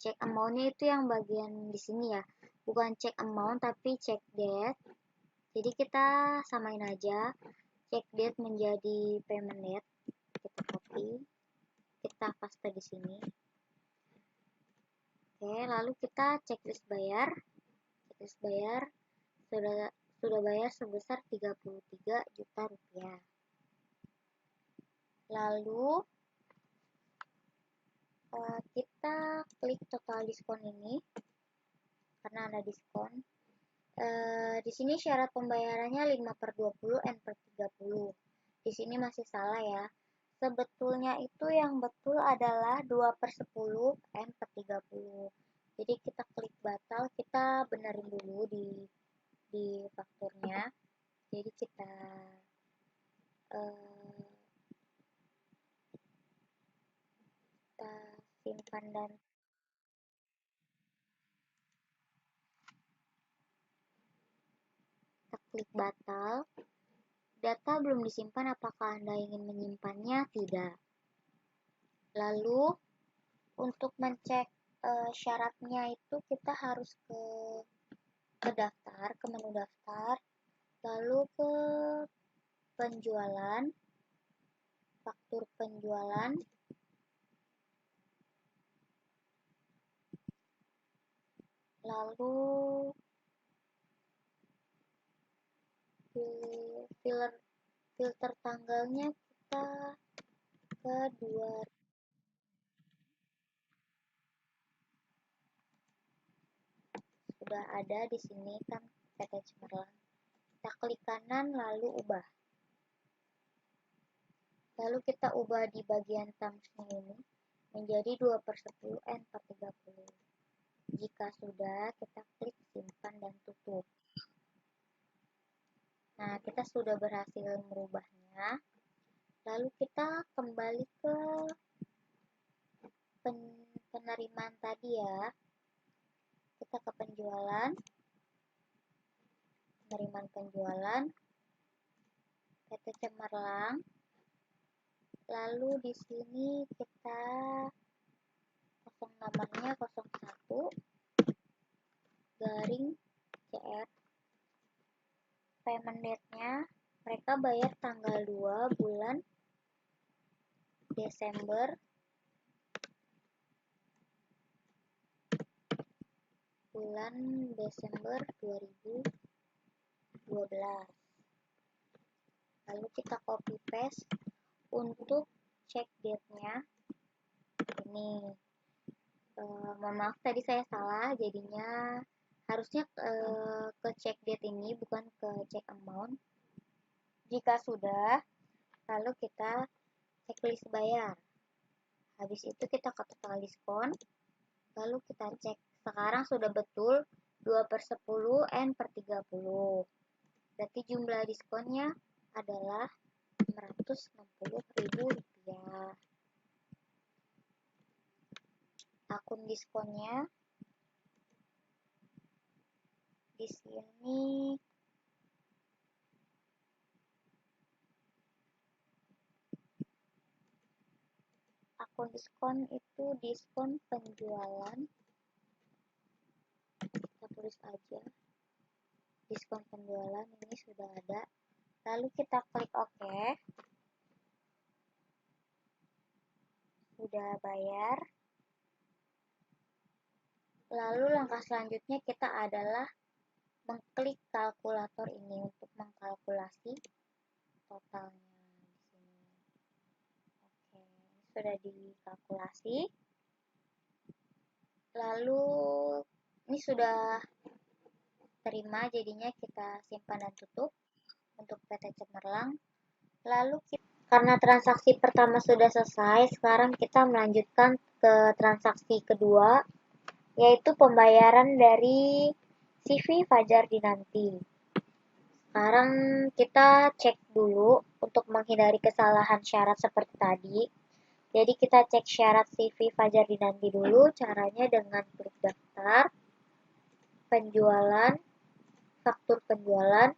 cek amount-nya itu yang bagian di sini ya. Bukan cek amount tapi cek date. Jadi kita samain aja. Cek date menjadi payment date. Kita copy. Kita paste di sini. Oke, lalu kita checklist bayar. Checklist bayar sudah bayar sebesar 33 juta rupiah. Lalu kita klik total diskon ini karena ada diskon. Di sini syarat pembayarannya 5/20 N/30. Di sini masih salah ya. Sebetulnya itu yang betul adalah 2/10 N/30. Jadi kita klik batal, kita benerin dulu di fakturnya. Jadi kita simpan dan kita klik batal. Data belum disimpan, apakah Anda ingin menyimpannya? Tidak. Lalu untuk mencek syaratnya itu kita harus ke daftar, ke menu daftar, lalu ke penjualan, faktur penjualan, lalu filter tanggalnya kita ke sudah ada di sini kan PT Cemerlang. Kita klik kanan lalu ubah. Lalu kita ubah di bagian termsnya ini menjadi 2/10 N/30. Jika sudah, kita klik simpan dan tutup. Nah, kita sudah berhasil merubahnya. Lalu kita kembali ke penerimaan tadi ya. Kita ke penjualan, penerimaan penjualan, PT Cemerlang. Lalu di sini kita nomornya 01 garing CR. Payment date-nya mereka bayar tanggal 2 bulan Desember 2012. Lalu kita copy paste. Untuk check date-nya ini mohon maaf tadi saya salah, jadinya harusnya ke check date ini bukan ke check amount. Jika sudah, lalu kita checklist bayar. Habis itu kita ke total diskon, lalu kita cek. Sekarang sudah betul 2/10 N/30. Berarti jumlah diskonnya adalah Rp660.000. Akun diskonnya di sini akun diskon itu diskon penjualan. Kita tulis aja diskon penjualan, ini sudah ada. Lalu kita klik OK. Sudah bayar. Lalu langkah selanjutnya kita adalah mengklik kalkulator ini untuk mengkalkulasi totalnya di sini. Oke, sudah dikalkulasi. Lalu ini sudah terima, jadinya kita simpan dan tutup untuk PT Cemerlang. Lalu karena transaksi pertama sudah selesai, sekarang kita melanjutkan ke transaksi kedua, yaitu pembayaran dari CV Fajar Dinanti. Sekarang kita cek dulu untuk menghindari kesalahan syarat seperti tadi. Jadi kita cek syarat CV Fajar Dinanti dulu, caranya dengan klik daftar, penjualan, faktur penjualan,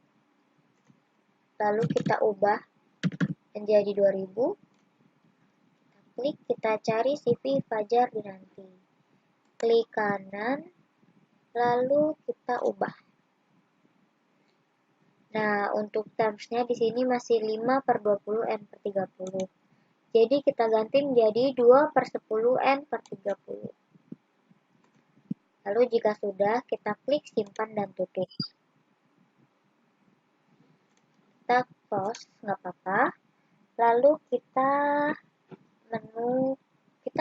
lalu kita ubah menjadi 2000. Kita klik, kita cari CV Fajar Dinanti. Klik kanan, lalu kita ubah. Nah, untuk termsnya di sini masih 5/20 N/30. Jadi kita ganti menjadi 2/10 N/30. Lalu jika sudah, kita klik simpan dan tutup. Kita close, nggak apa-apa. Lalu kita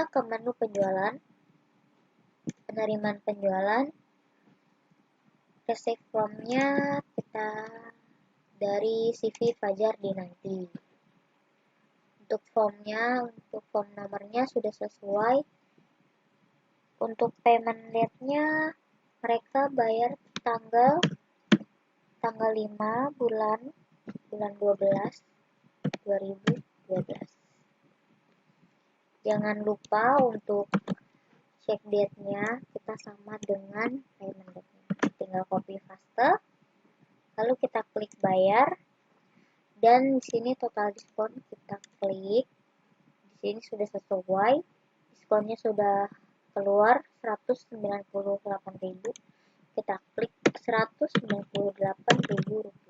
ke menu penjualan, penerimaan penjualan, receive from-nya kita dari CV Fajar Dinanti. Untuk formnya, untuk form nomornya sudah sesuai. Untuk payment date-nya mereka bayar tanggal 5 bulan 12 2012. Jangan lupa untuk check date-nya kita sama dengan payment date-nya. Tinggal copy paste, lalu kita klik bayar, dan di sini total diskon kita klik. Di sini sudah sesuai, diskonnya sudah keluar 198.000. Kita klik Rp198.000.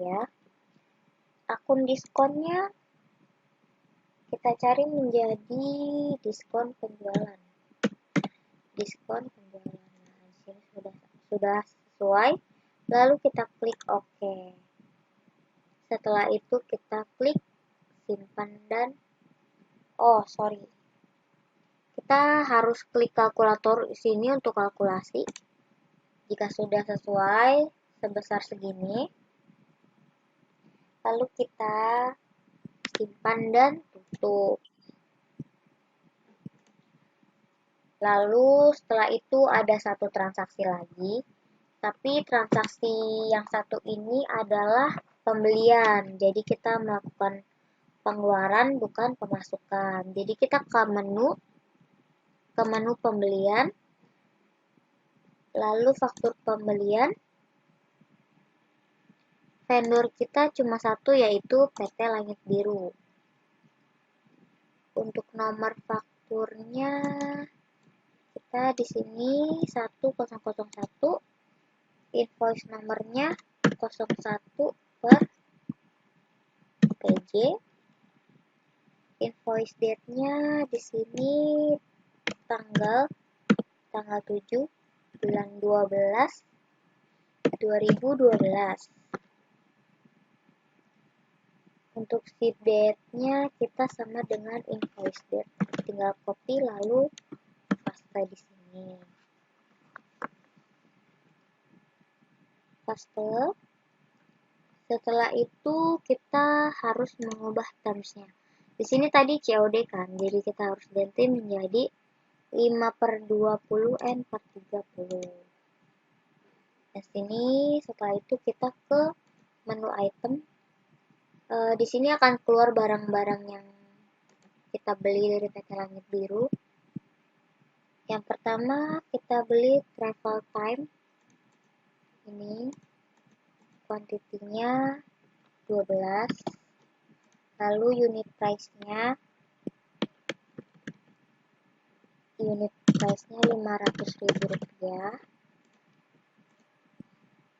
Akun diskonnya kita cari menjadi diskon penjualan. Diskon penjualan. Nah, di sini sudah sesuai. Lalu kita klik OK. Setelah itu kita klik simpan dan kita harus klik kalkulator di sini untuk kalkulasi. Jika sudah sesuai sebesar segini, lalu kita simpan dan tutup. Lalu setelah itu ada satu transaksi lagi, tapi transaksi yang satu ini adalah pembelian. Jadi kita melakukan pengeluaran bukan pemasukan. Jadi kita ke menu pembelian, lalu faktur pembelian. Vendor kita cuma satu, yaitu PT Langit Biru. Untuk nomor fakturnya kita di sini 1001, invoice nomornya 01 per PJ. Invoice date-nya di sini tanggal 7 bulan 12 2012. Untuk ship date-nya kita sama dengan invoice date. Tinggal copy lalu paste di sini. Paste. Setelah itu kita harus mengubah terms-nya. Di sini tadi COD kan, jadi kita harus ganti menjadi 5/20 N per 30. Di sini setelah itu kita ke menu item. Di sini akan keluar barang-barang yang kita beli dari PT Langit Biru. Yang pertama kita beli travel time. Ini kuantitinya 12. Lalu unit price-nya Rp500.000.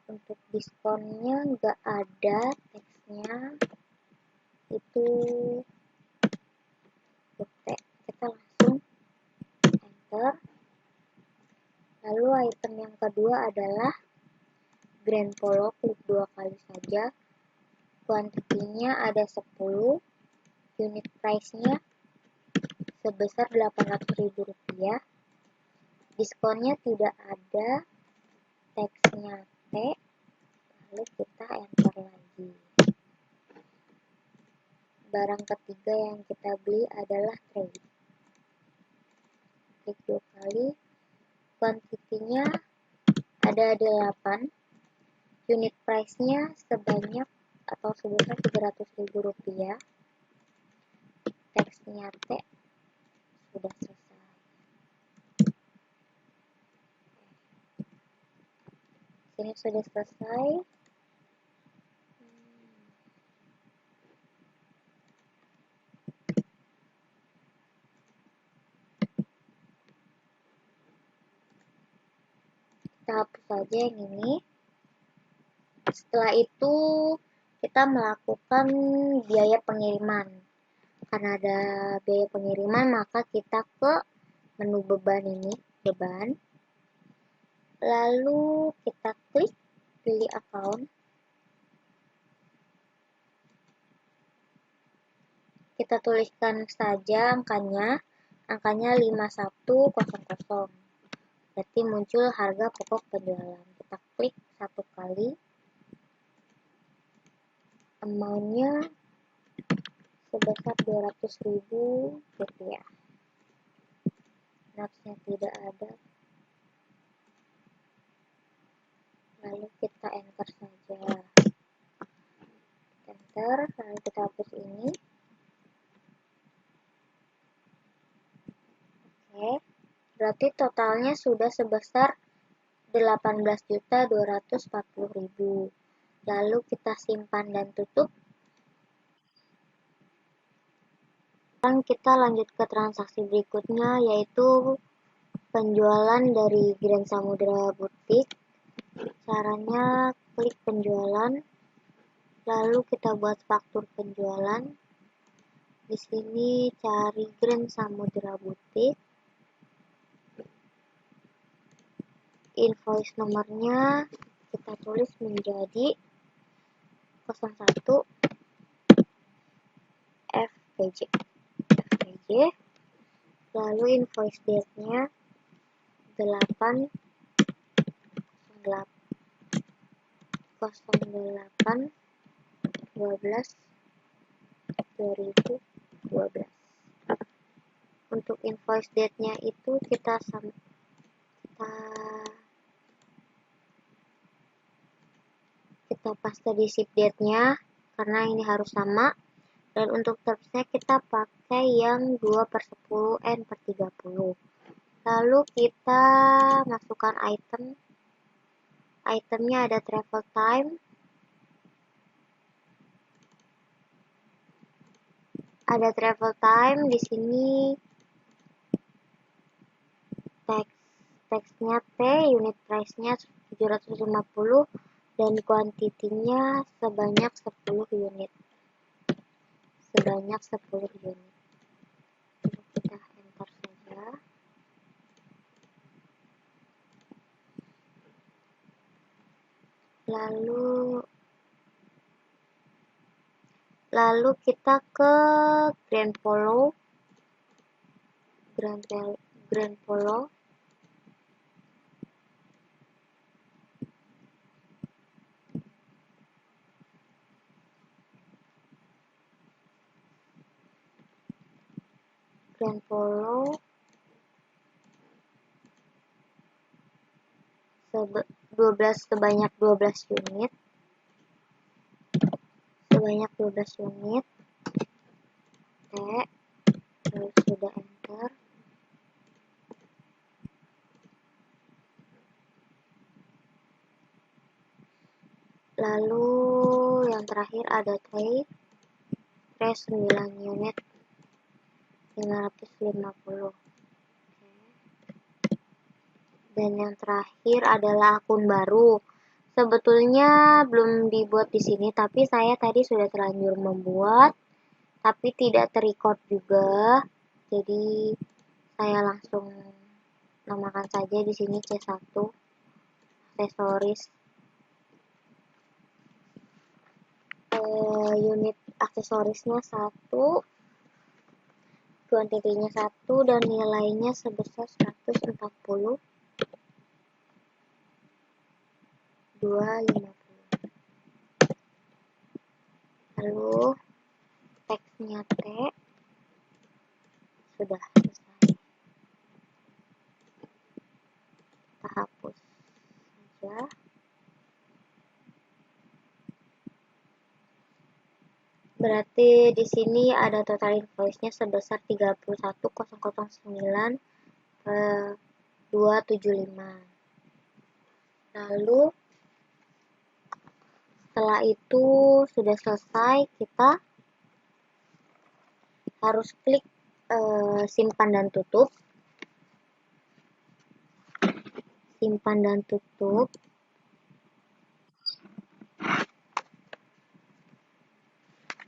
Untuk diskonnya nggak ada teksnya, itu kita langsung enter. Lalu item yang kedua adalah Grand Polo, klik 2 kali saja. Kuantitinya ada 10, unit price-nya sebesar Rp800.000. Diskonnya tidak ada, teksnya T, lalu kita enter lagi. Barang ketiga yang kita beli adalah tray. Klik 2 kali, kuantitinya ada 8, unit price-nya sebanyak atau sebesar Rp300.000. Teksnya T, sudah selesai. Ini sudah selesai. Kita hapus saja yang ini. Setelah itu kita melakukan biaya pengiriman. Karena ada biaya pengiriman, maka kita ke menu beban ini, beban. Lalu kita klik pilih account. Kita tuliskan saja angkanya 5100. Berarti muncul harga pokok penjualan. Kita klik 1 kali. Amount-nya sebesar Rp200.000. Nafsnya tidak ada. Lalu kita enter saja. Enter, lalu kita hapus ini. Oke. Berarti totalnya sudah sebesar Rp18.240.000. Lalu kita simpan dan tutup. Sekarang kita lanjut ke transaksi berikutnya, yaitu penjualan dari Grand Samudra Boutique. Caranya klik penjualan, lalu kita buat faktur penjualan. Di sini cari Grand Samudra Boutique. Invoice nomornya kita tulis menjadi 01 FPJ. Lalu invoice date-nya 8/08 08/12/2012. Untuk invoice date-nya itu kita paste di ship date-nya karena ini harus sama. Dan untuk termsnya kita pakai yang 2/10 Lalu kita masukkan itemnya ada travel time, di sini teksnya T, unit price-nya 750 dan kuantitinya sebanyak 10 unit. Kita enter saja. Lalu kita ke Grand Polo. Sebanyak 12 unit. Terus sudah enter. Lalu yang terakhir ada tray 9 unit 550. Dan yang terakhir adalah akun baru. Sebetulnya belum dibuat di sini, tapi saya tadi sudah terlanjur membuat, tapi tidak terrecord juga. Jadi saya langsung namakan saja di sini C1 aksesoris. Unit aksesorisnya 1, kuantitinya 1 dan nilainya sebesar 140. 250. Lalu teksnya T sudah selesai. Kita hapus saja. Berarti di sini ada total invoice-nya sebesar 31.009.275. Lalu setelah itu sudah selesai, kita harus klik simpan dan tutup.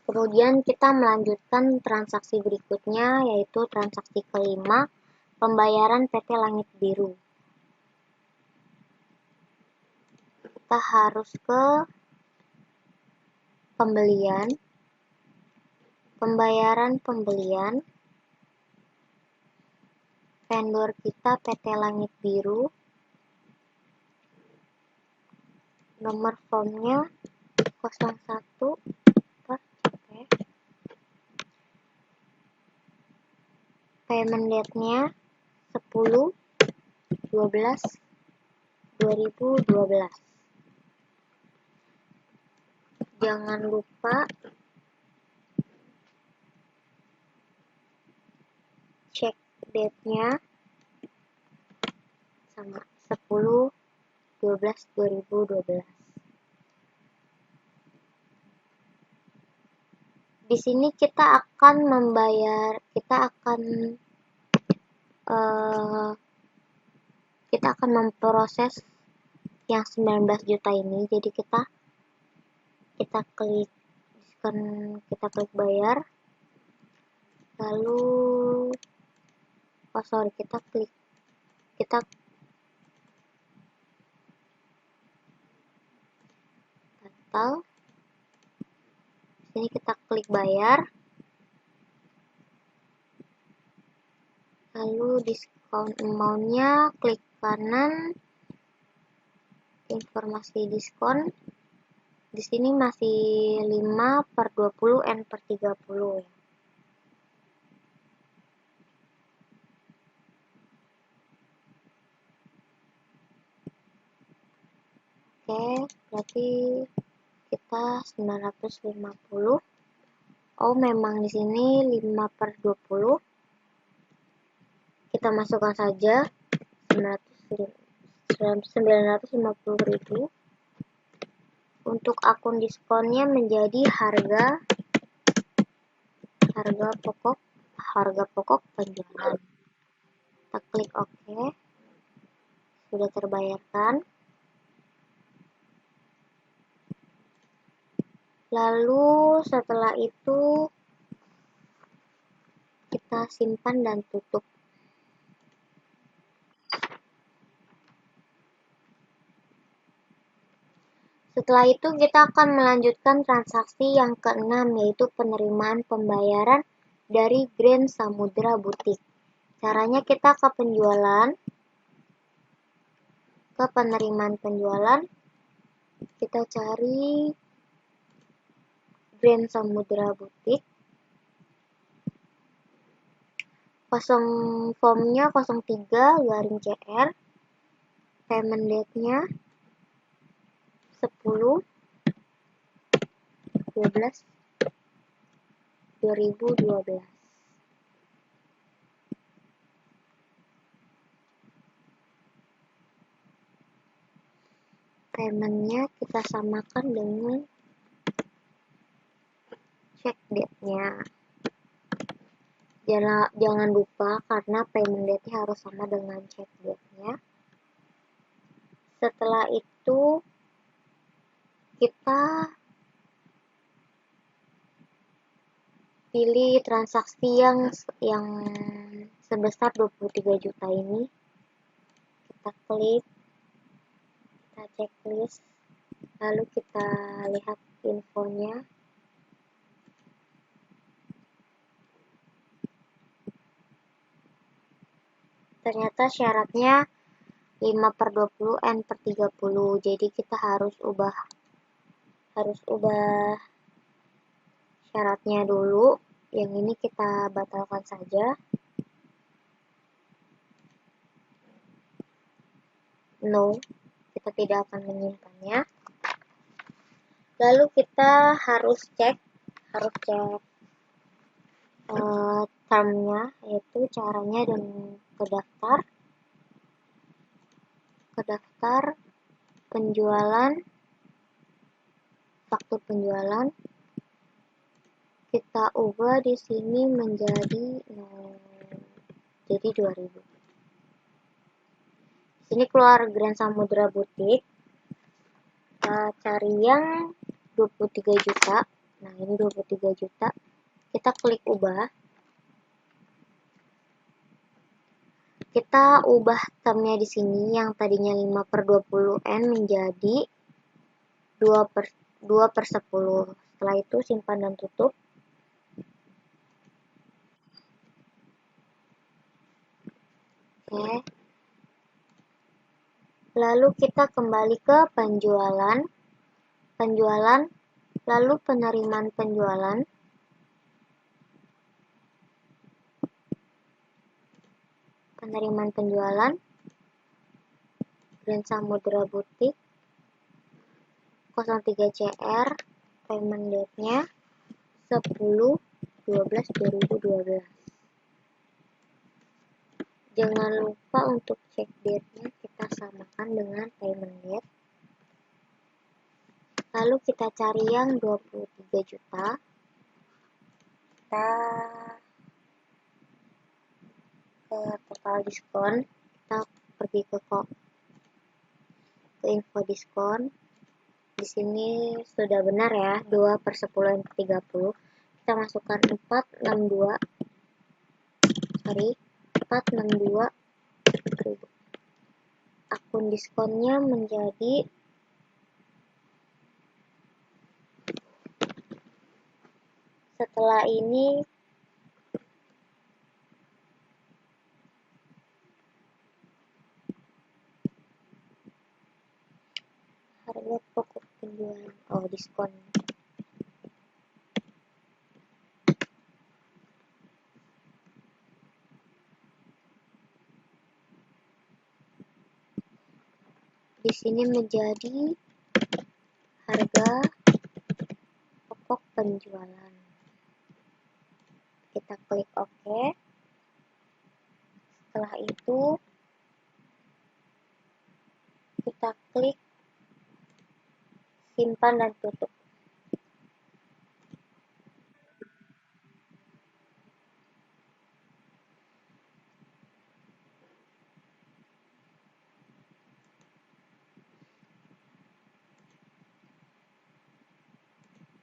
Kemudian kita melanjutkan transaksi berikutnya, yaitu transaksi kelima, pembayaran PT Langit Biru. Kita harus ke pembayaran pembelian. Vendor kita PT Langit Biru. Nomor formnya 01 payment date-nya 10/12/2012. Jangan lupa cek date-nya sama 10/12/2012. Di sini kita akan memproses yang 19 juta ini. Jadi kita klik bayar. Lalu kita total. Sini kita klik bayar. Lalu discount amount-nya klik kanan. informasi diskon di sini masih 5/20 N/30 ya. Oke, berarti kita 950. Oh, memang di sini 5/20. Kita masukkan saja 950.000. Untuk akun diskonnya menjadi harga pokok penjualan. Kita klik OK. Sudah terbayarkan. Lalu setelah itu kita simpan dan tutup. Setelah itu kita akan melanjutkan transaksi yang keenam, yaitu penerimaan pembayaran dari Grand Samudra Butik. Caranya kita ke penjualan, ke penerimaan penjualan, kita cari Grand Samudra Butik. Formnya 03/CR, payment date-nya 10/12/2012. Payment-nya kita samakan dengan check date-nya. Jangan lupa karena payment date-nya harus sama dengan check date-nya. Setelah itu kita pilih transaksi yang sebesar 23 juta ini. Kita klik, kita checklist, lalu kita lihat infonya. Ternyata syaratnya 5/20 N/30, jadi kita harus ubah syaratnya dulu. Yang ini kita batalkan saja. No, kita tidak akan menyimpannya. Lalu kita harus cek termnya, yaitu caranya dengan ke daftar penjualan, faktur penjualan. Kita ubah di sini menjadi 2000. Di sini keluar Grand Samudra Butik. Kita cari yang 23 juta. Nah, ini 23 juta. Kita klik ubah. Kita ubah termnya di sini yang tadinya 5/20 N menjadi 2/10. Setelah itu simpan dan tutup. Oke. Lalu kita kembali ke penjualan, lalu penerimaan penjualan. Grand Samudra Butik 03CR, payment date-nya 10/12/2012. Jangan lupa untuk cek date-nya kita samakan dengan payment date. Lalu kita cari yang 23 juta. Kita ke total diskon, kita pergi ke info diskon. Di sini sudah benar ya, 2/10/30. Kita masukkan 462.000. Akun diskonnya menjadi setelah ini diskon. Di sini menjadi harga pokok penjualan. Kita klik OK. Setelah itu kita klik simpan dan tutup.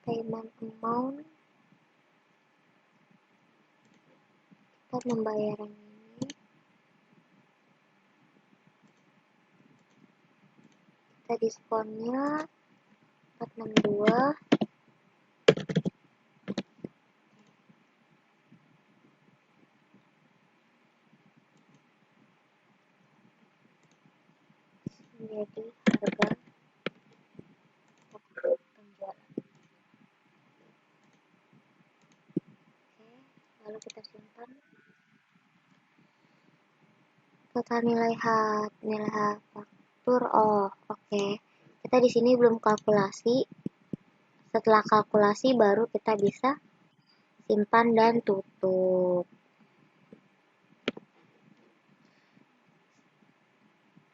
Payment amount, kita membayar yang ini. Kita diskonnya 462. Menjadi harga pokok penjualan. Oke, lalu kita simpan. Total nilai faktur. Oh, oke. Kita di sini belum kalkulasi. Setelah kalkulasi baru kita bisa simpan dan tutup.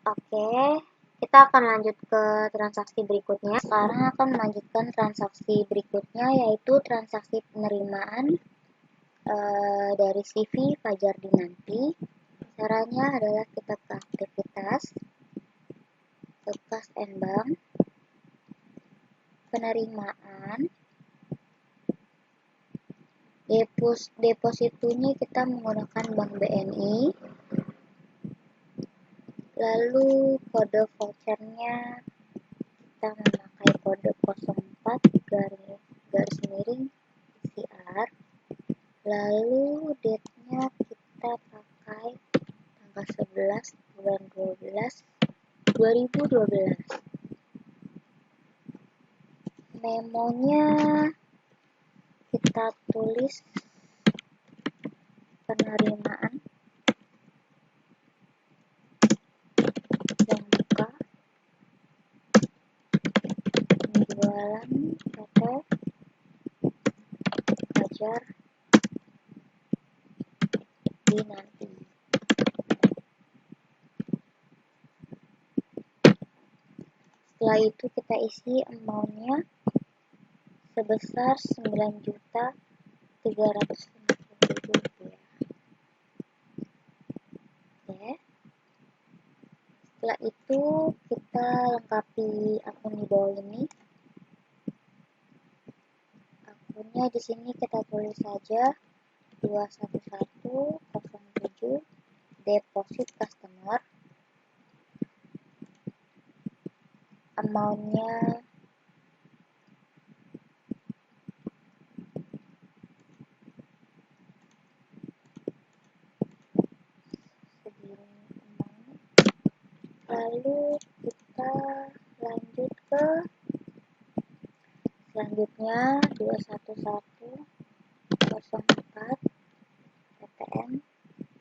Oke, kita akan lanjut ke transaksi berikutnya. Sekarang akan melanjutkan transaksi berikutnya, yaitu transaksi penerimaan dari CV Fajar Dinanti. Caranya adalah kita ke aktivitas, ke kas and bank, penerimaan, depositonya kita menggunakan Bank BNI, lalu kode vouchernya kita memakai kode 04 garis miring CR, lalu date-nya kita pakai tanggal 11 bulan 12 2012. Memonya kita tulis penerimaan yang buka penjualan PT Fajar Dinanti. Setelah itu kita isi amount-nya sebesar 9.350.000 rupiah. Oke. Setelah itu kita lengkapi akun di bawah ini. Akunnya di sini kita tulis saja 21107 deposit customer. Amount-nya lalu kita lanjut ke selanjutnya 21104 PTN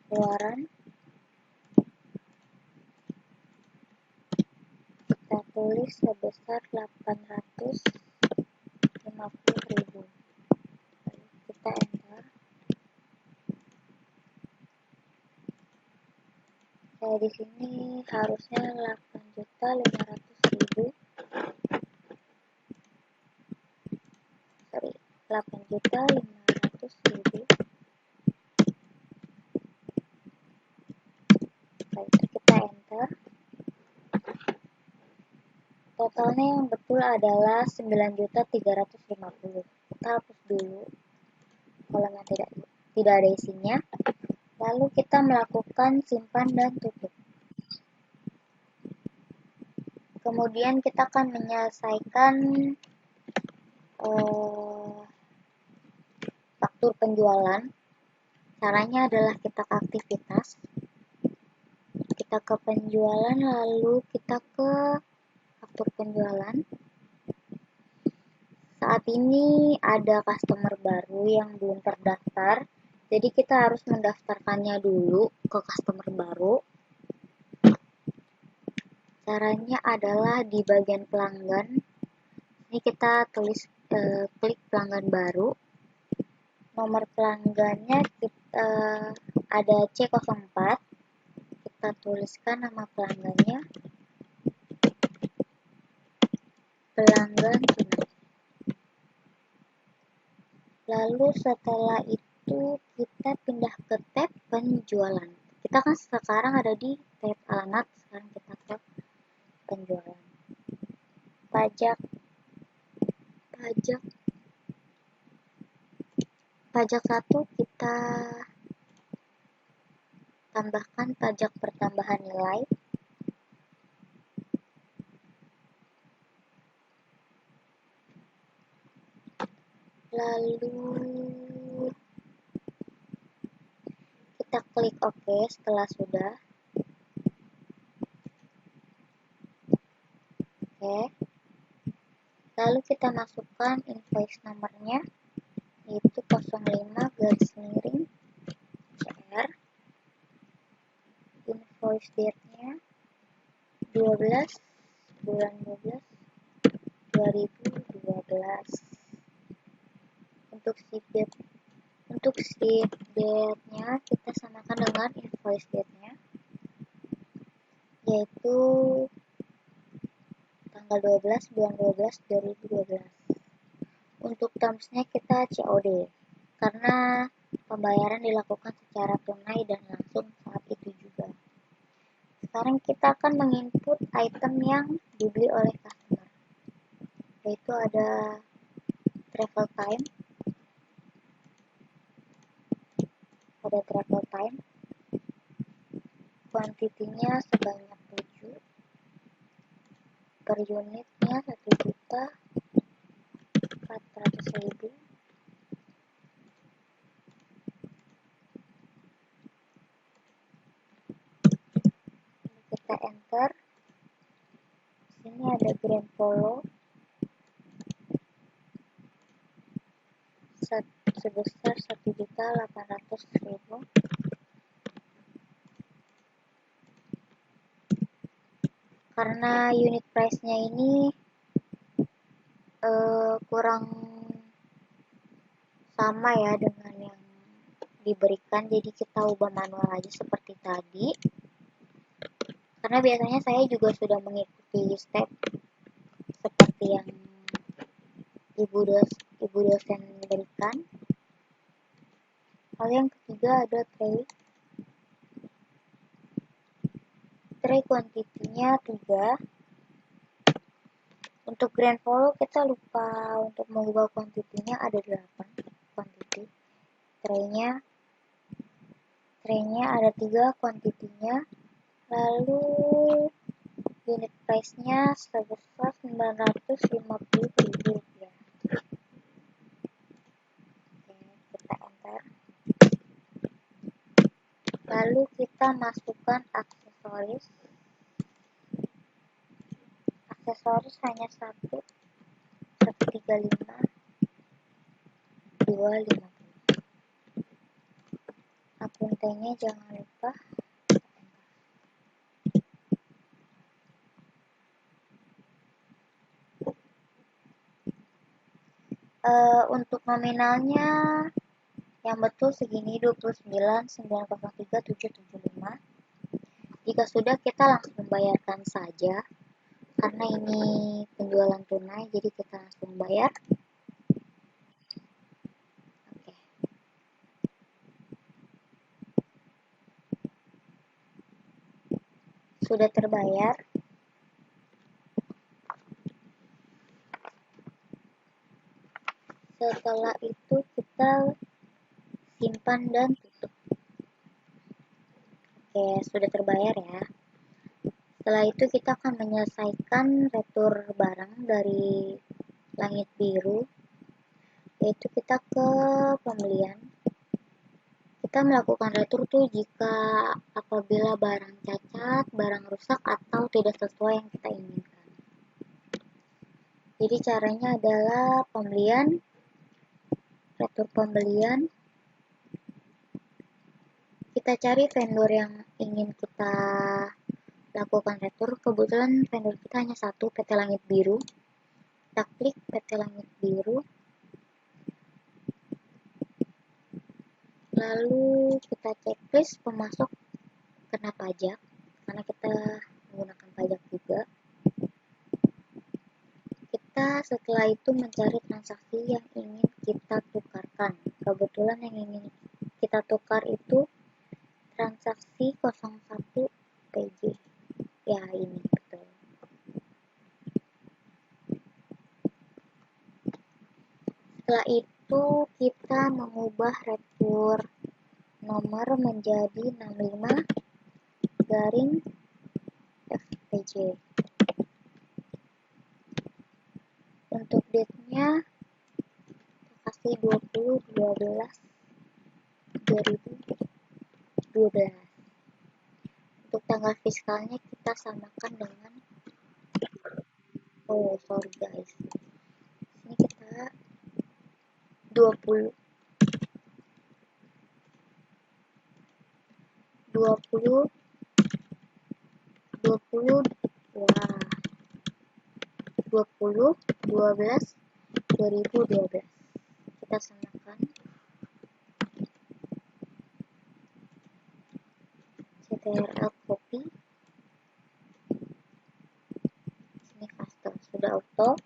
keluaran. Kita tulis sebesar 850.000. Lalu kita enter. Saya di sini harusnya 8.500.000. 8.500.000. Setelah itu kita enter. Totalnya yang betul adalah 9.350. Kita hapus dulu kalau tidak ada isinya. Lalu kita melakukan simpan dan tutup. Kemudian kita akan menyelesaikan faktur penjualan. Caranya adalah kita ke aktivitas, kita ke penjualan, lalu kita ke faktur penjualan. Tapi ini ada customer baru yang belum terdaftar, jadi kita harus mendaftarkannya dulu ke customer baru. Caranya adalah di bagian pelanggan. Ini kita tulis klik pelanggan baru. Nomor pelanggannya kita ada C04. Kita tuliskan nama pelanggannya. Pelanggan tunai. Lalu setelah itu kita pindah ke tab penjualan. Kita kan sekarang ada di tab alamat, sekarang kita ke penjualan. Pajak satu kita tambahkan pajak pertambahan nilai. Lalu kita klik OK setelah sudah. Oke. Lalu kita masukkan invoice nomornya, yaitu 05-CR. Invoice date-nya 12 bulan 12 2012. Untuk sheet date-nya kita samakan dengan invoice date-nya, yaitu tanggal 12 bulan 12 2012. Untuk terms-nya kita COD, karena pembayaran dilakukan secara tunai dan langsung saat itu juga. Sekarang kita akan menginput item yang dibeli oleh customer, yaitu ada travel time, kuantitinya sebanyak 7, per unitnya 1.400.000. Kita enter. Sini ada Grand Polo sebesar 1.800.000. Karena unit price-nya ini kurang sama ya dengan yang diberikan, jadi kita ubah manual aja seperti tadi. Karena biasanya saya juga sudah mengikuti step seperti yang ibu dosen berikan. Lalu yang ketiga ada tray kuantitinya 3. Untuk Grand Polo kita lupa untuk mengubah kuantitinya, ada 8 kuantiti. Traynya ada 3 kuantitinya. Lalu unit price-nya sebesar 950.000 rupiah. Oke, kita enter. Lalu kita masukkan aksesoris. Aksesoris hanya 135, 250. Akun T-nya jangan lupa. Untuk nominalnya yang betul segini 29.903.775. Jika sudah, kita langsung membayarkan saja. Karena ini penjualan tunai, jadi kita langsung bayar. Oke. Sudah terbayar. Setelah itu kita simpan dan tutup. Oke, sudah terbayar ya. Setelah itu kita akan menyelesaikan retur barang dari Langit Biru, yaitu kita ke pembelian. Kita melakukan retur tuh jika apabila barang cacat, barang rusak, atau tidak sesuai yang kita inginkan. Jadi caranya adalah pembelian, retur pembelian. Kita cari vendor yang ingin kita lakukan retur. Kebetulan vendor kita hanya satu, PT Langit Biru. Kita klik PT Langit Biru. Lalu kita checklist pemasok kena pajak, karena kita menggunakan pajak juga. Kita setelah itu mencari transaksi yang ingin kita tukarkan. Kebetulan yang ingin kita tukar itu transaksi 01 PJ. Ya, ini betul. Setelah itu kita mengubah retur nomor menjadi 65 garing FPJ. Untuk date-nya kita kasih 20/12/2012. Untuk tanggal fiskalnya kita samakan dengan sorry guys. Ini kita 20 20/12/2012. Kita samakan CTRL copy. Sini custom sudah auto.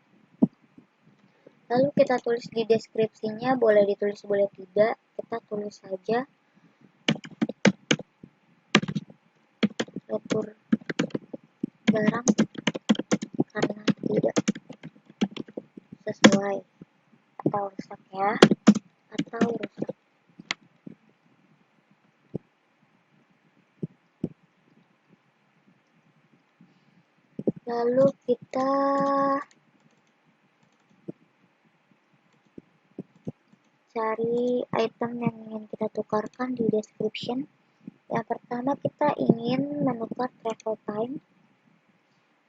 Lalu kita tulis di deskripsinya, boleh ditulis boleh tidak. Kita tulis saja retur barang karena tidak sesuai atau rusak ya, atau rusak. Lalu kita cari item yang ingin kita tukarkan di description. Yang pertama kita ingin menukar travel time.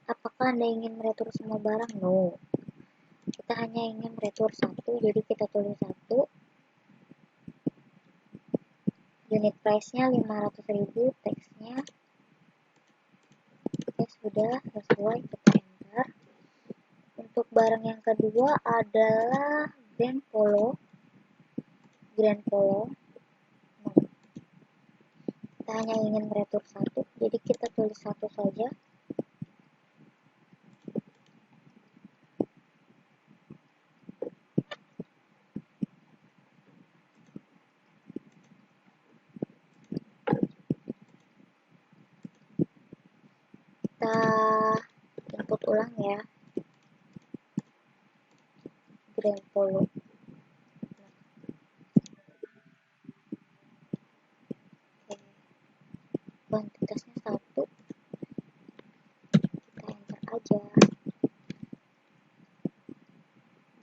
Apakah Anda ingin meretur semua barang? No. Kita hanya ingin meretur satu, jadi kita tulis 1. Unit price-nya 500.000, teksnya. Oke, sudah sesuai, kita enter. Untuk barang yang kedua adalah Grand Polo. No. Kita hanya ingin meretur satu, jadi kita tulis 1 saja. Kita input ulang ya, Grand Polo. Kuantitasnya 1, kita enter aja.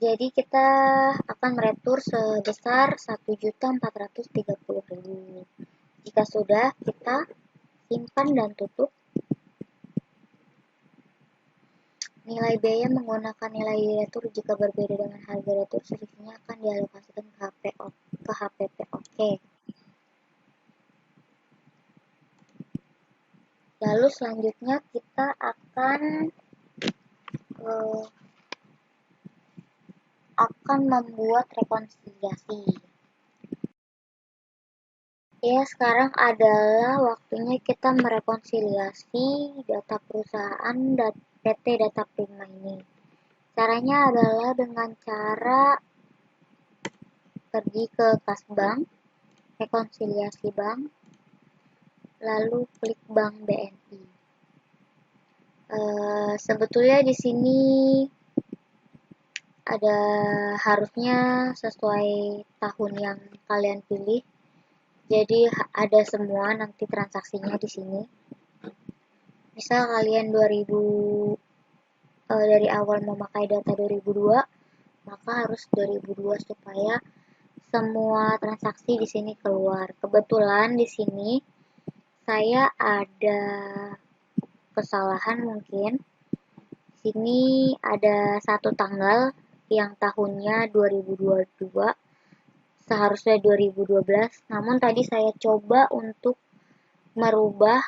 Jadi kita akan meretur sebesar 1.430.000. Jika sudah, kita simpan dan tutup. Nilai biaya menggunakan nilai retur jika berbeda dengan harga retur selisihnya akan dialokasikan ke HPP. Oke. Lalu selanjutnya kita akan membuat rekonsiliasi. Ya, sekarang adalah waktunya kita merekonsiliasi data perusahaan dan PT Data Prima ini. Caranya adalah dengan cara pergi ke kas bank, rekonsiliasi bank, lalu klik bank BNI. Sebetulnya di sini ada harusnya sesuai tahun yang kalian pilih. Jadi ada semua nanti transaksinya di sini. Misal kalian dari awal memakai data 2002, maka harus 2002 supaya semua transaksi di sini keluar. Kebetulan di sini saya ada kesalahan mungkin. Sini ada satu tanggal yang tahunnya 2022, seharusnya 2012, namun tadi saya coba untuk merubah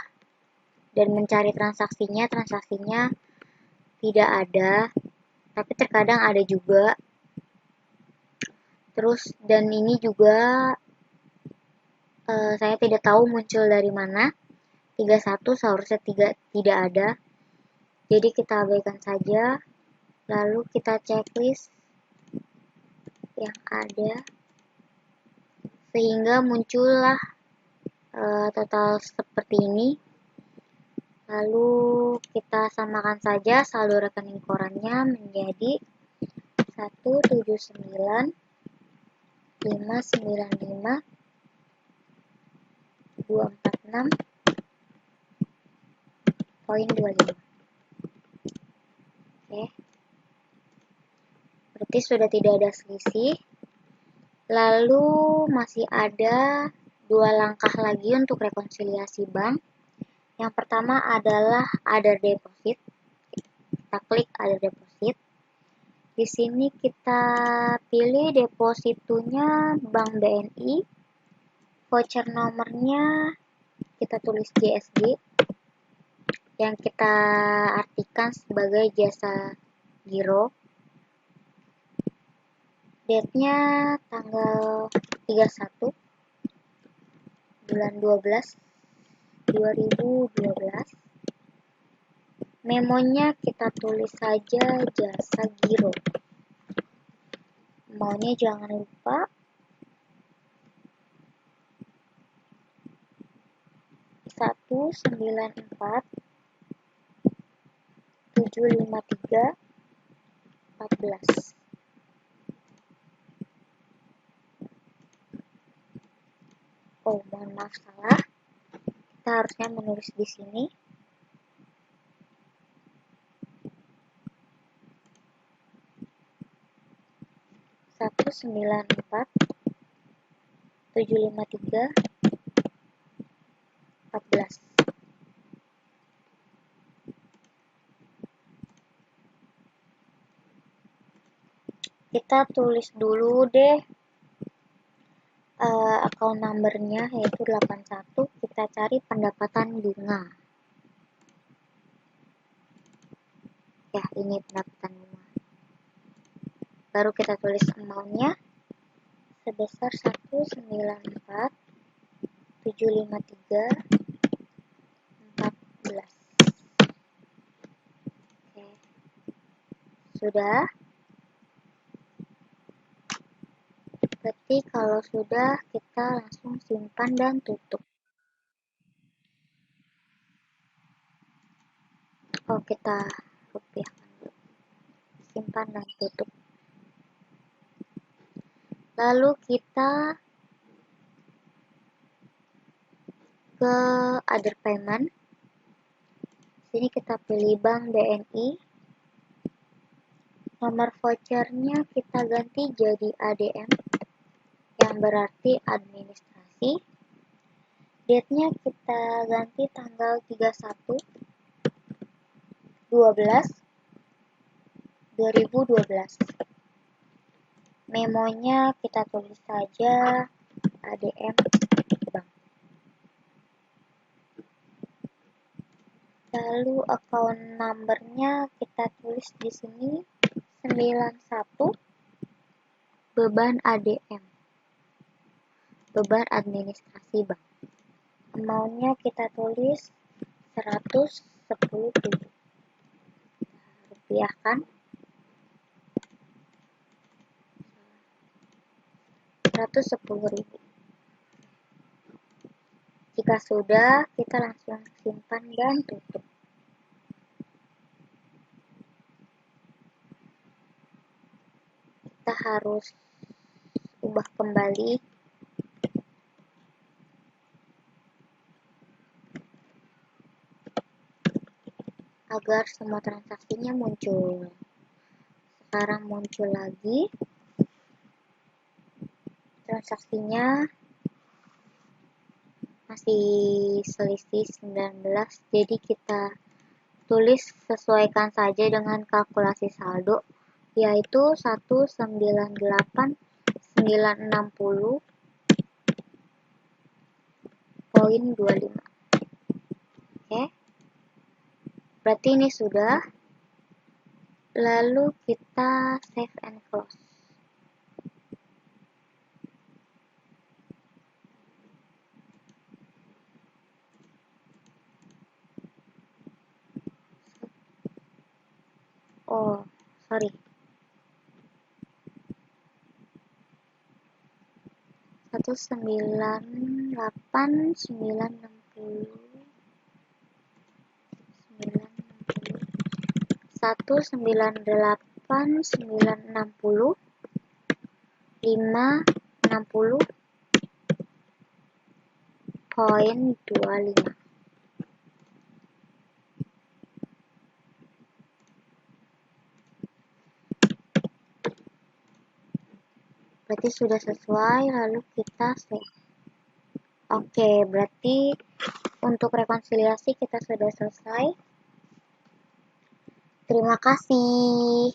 dan mencari transaksinya tidak ada, tapi terkadang ada juga. Terus dan ini juga saya tidak tahu muncul dari mana. 31 seharusnya tidak ada. Jadi kita abaikan saja. Lalu kita checklist yang ada sehingga muncullah total seperti ini. Lalu kita samakan saja saldo rekening korannya menjadi 179.595.246.25. Oke. Berarti sudah tidak ada selisih. Lalu masih ada 2 langkah lagi untuk rekonsiliasi bank. Yang pertama adalah other deposit. Kita klik other deposit. Di sini kita pilih depositunya Bank BNI. Voucher nomornya kita tulis JSG yang kita artikan sebagai jasa giro. Date-nya tanggal 31 bulan 12 2012. Memonya kita tulis saja jasa giro. Maunya jangan lupa 194.753.14. Oh, mohon maaf salah. Kita harusnya menulis di sini. Satu sembilan empat 753.14. Kita tulis dulu deh account number-nya yaitu 81. Kita cari pendapatan bunga. Ya, ini pendapatan bunga. Baru kita tulis amount-nya sebesar 194.753.14. Oke. Sudah. Berarti kalau sudah, kita langsung simpan dan tutup. Oh, kita rupiahkan dulu. Simpan dan tutup. Lalu kita ke other payment. Sini kita pilih Bank BNI. Nomor vouchernya kita ganti jadi ADM, yang berarti administrasi. Date-nya kita ganti tanggal 31/12/2012. Memonya kita tulis saja ADM bank. Lalu account number-nya kita tulis di sini 91, beban ADM, beban administrasi bank. Amount-nya kita tulis 110.000. Rupiahkan 110.000. Jika sudah, kita langsung simpan dan tutup. Kita harus ubah kembali agar semua transaksinya muncul. Sekarang muncul lagi transaksinya, masih selisih 19, jadi kita tulis sesuaikan saja dengan kalkulasi saldo, yaitu 198.960,25. Oke, berarti ini sudah. Lalu kita save and close. Oh, sorry. 198.960,560.25. Berarti sudah sesuai, lalu kita save. Oke, berarti untuk rekonsiliasi kita sudah selesai. Terima kasih.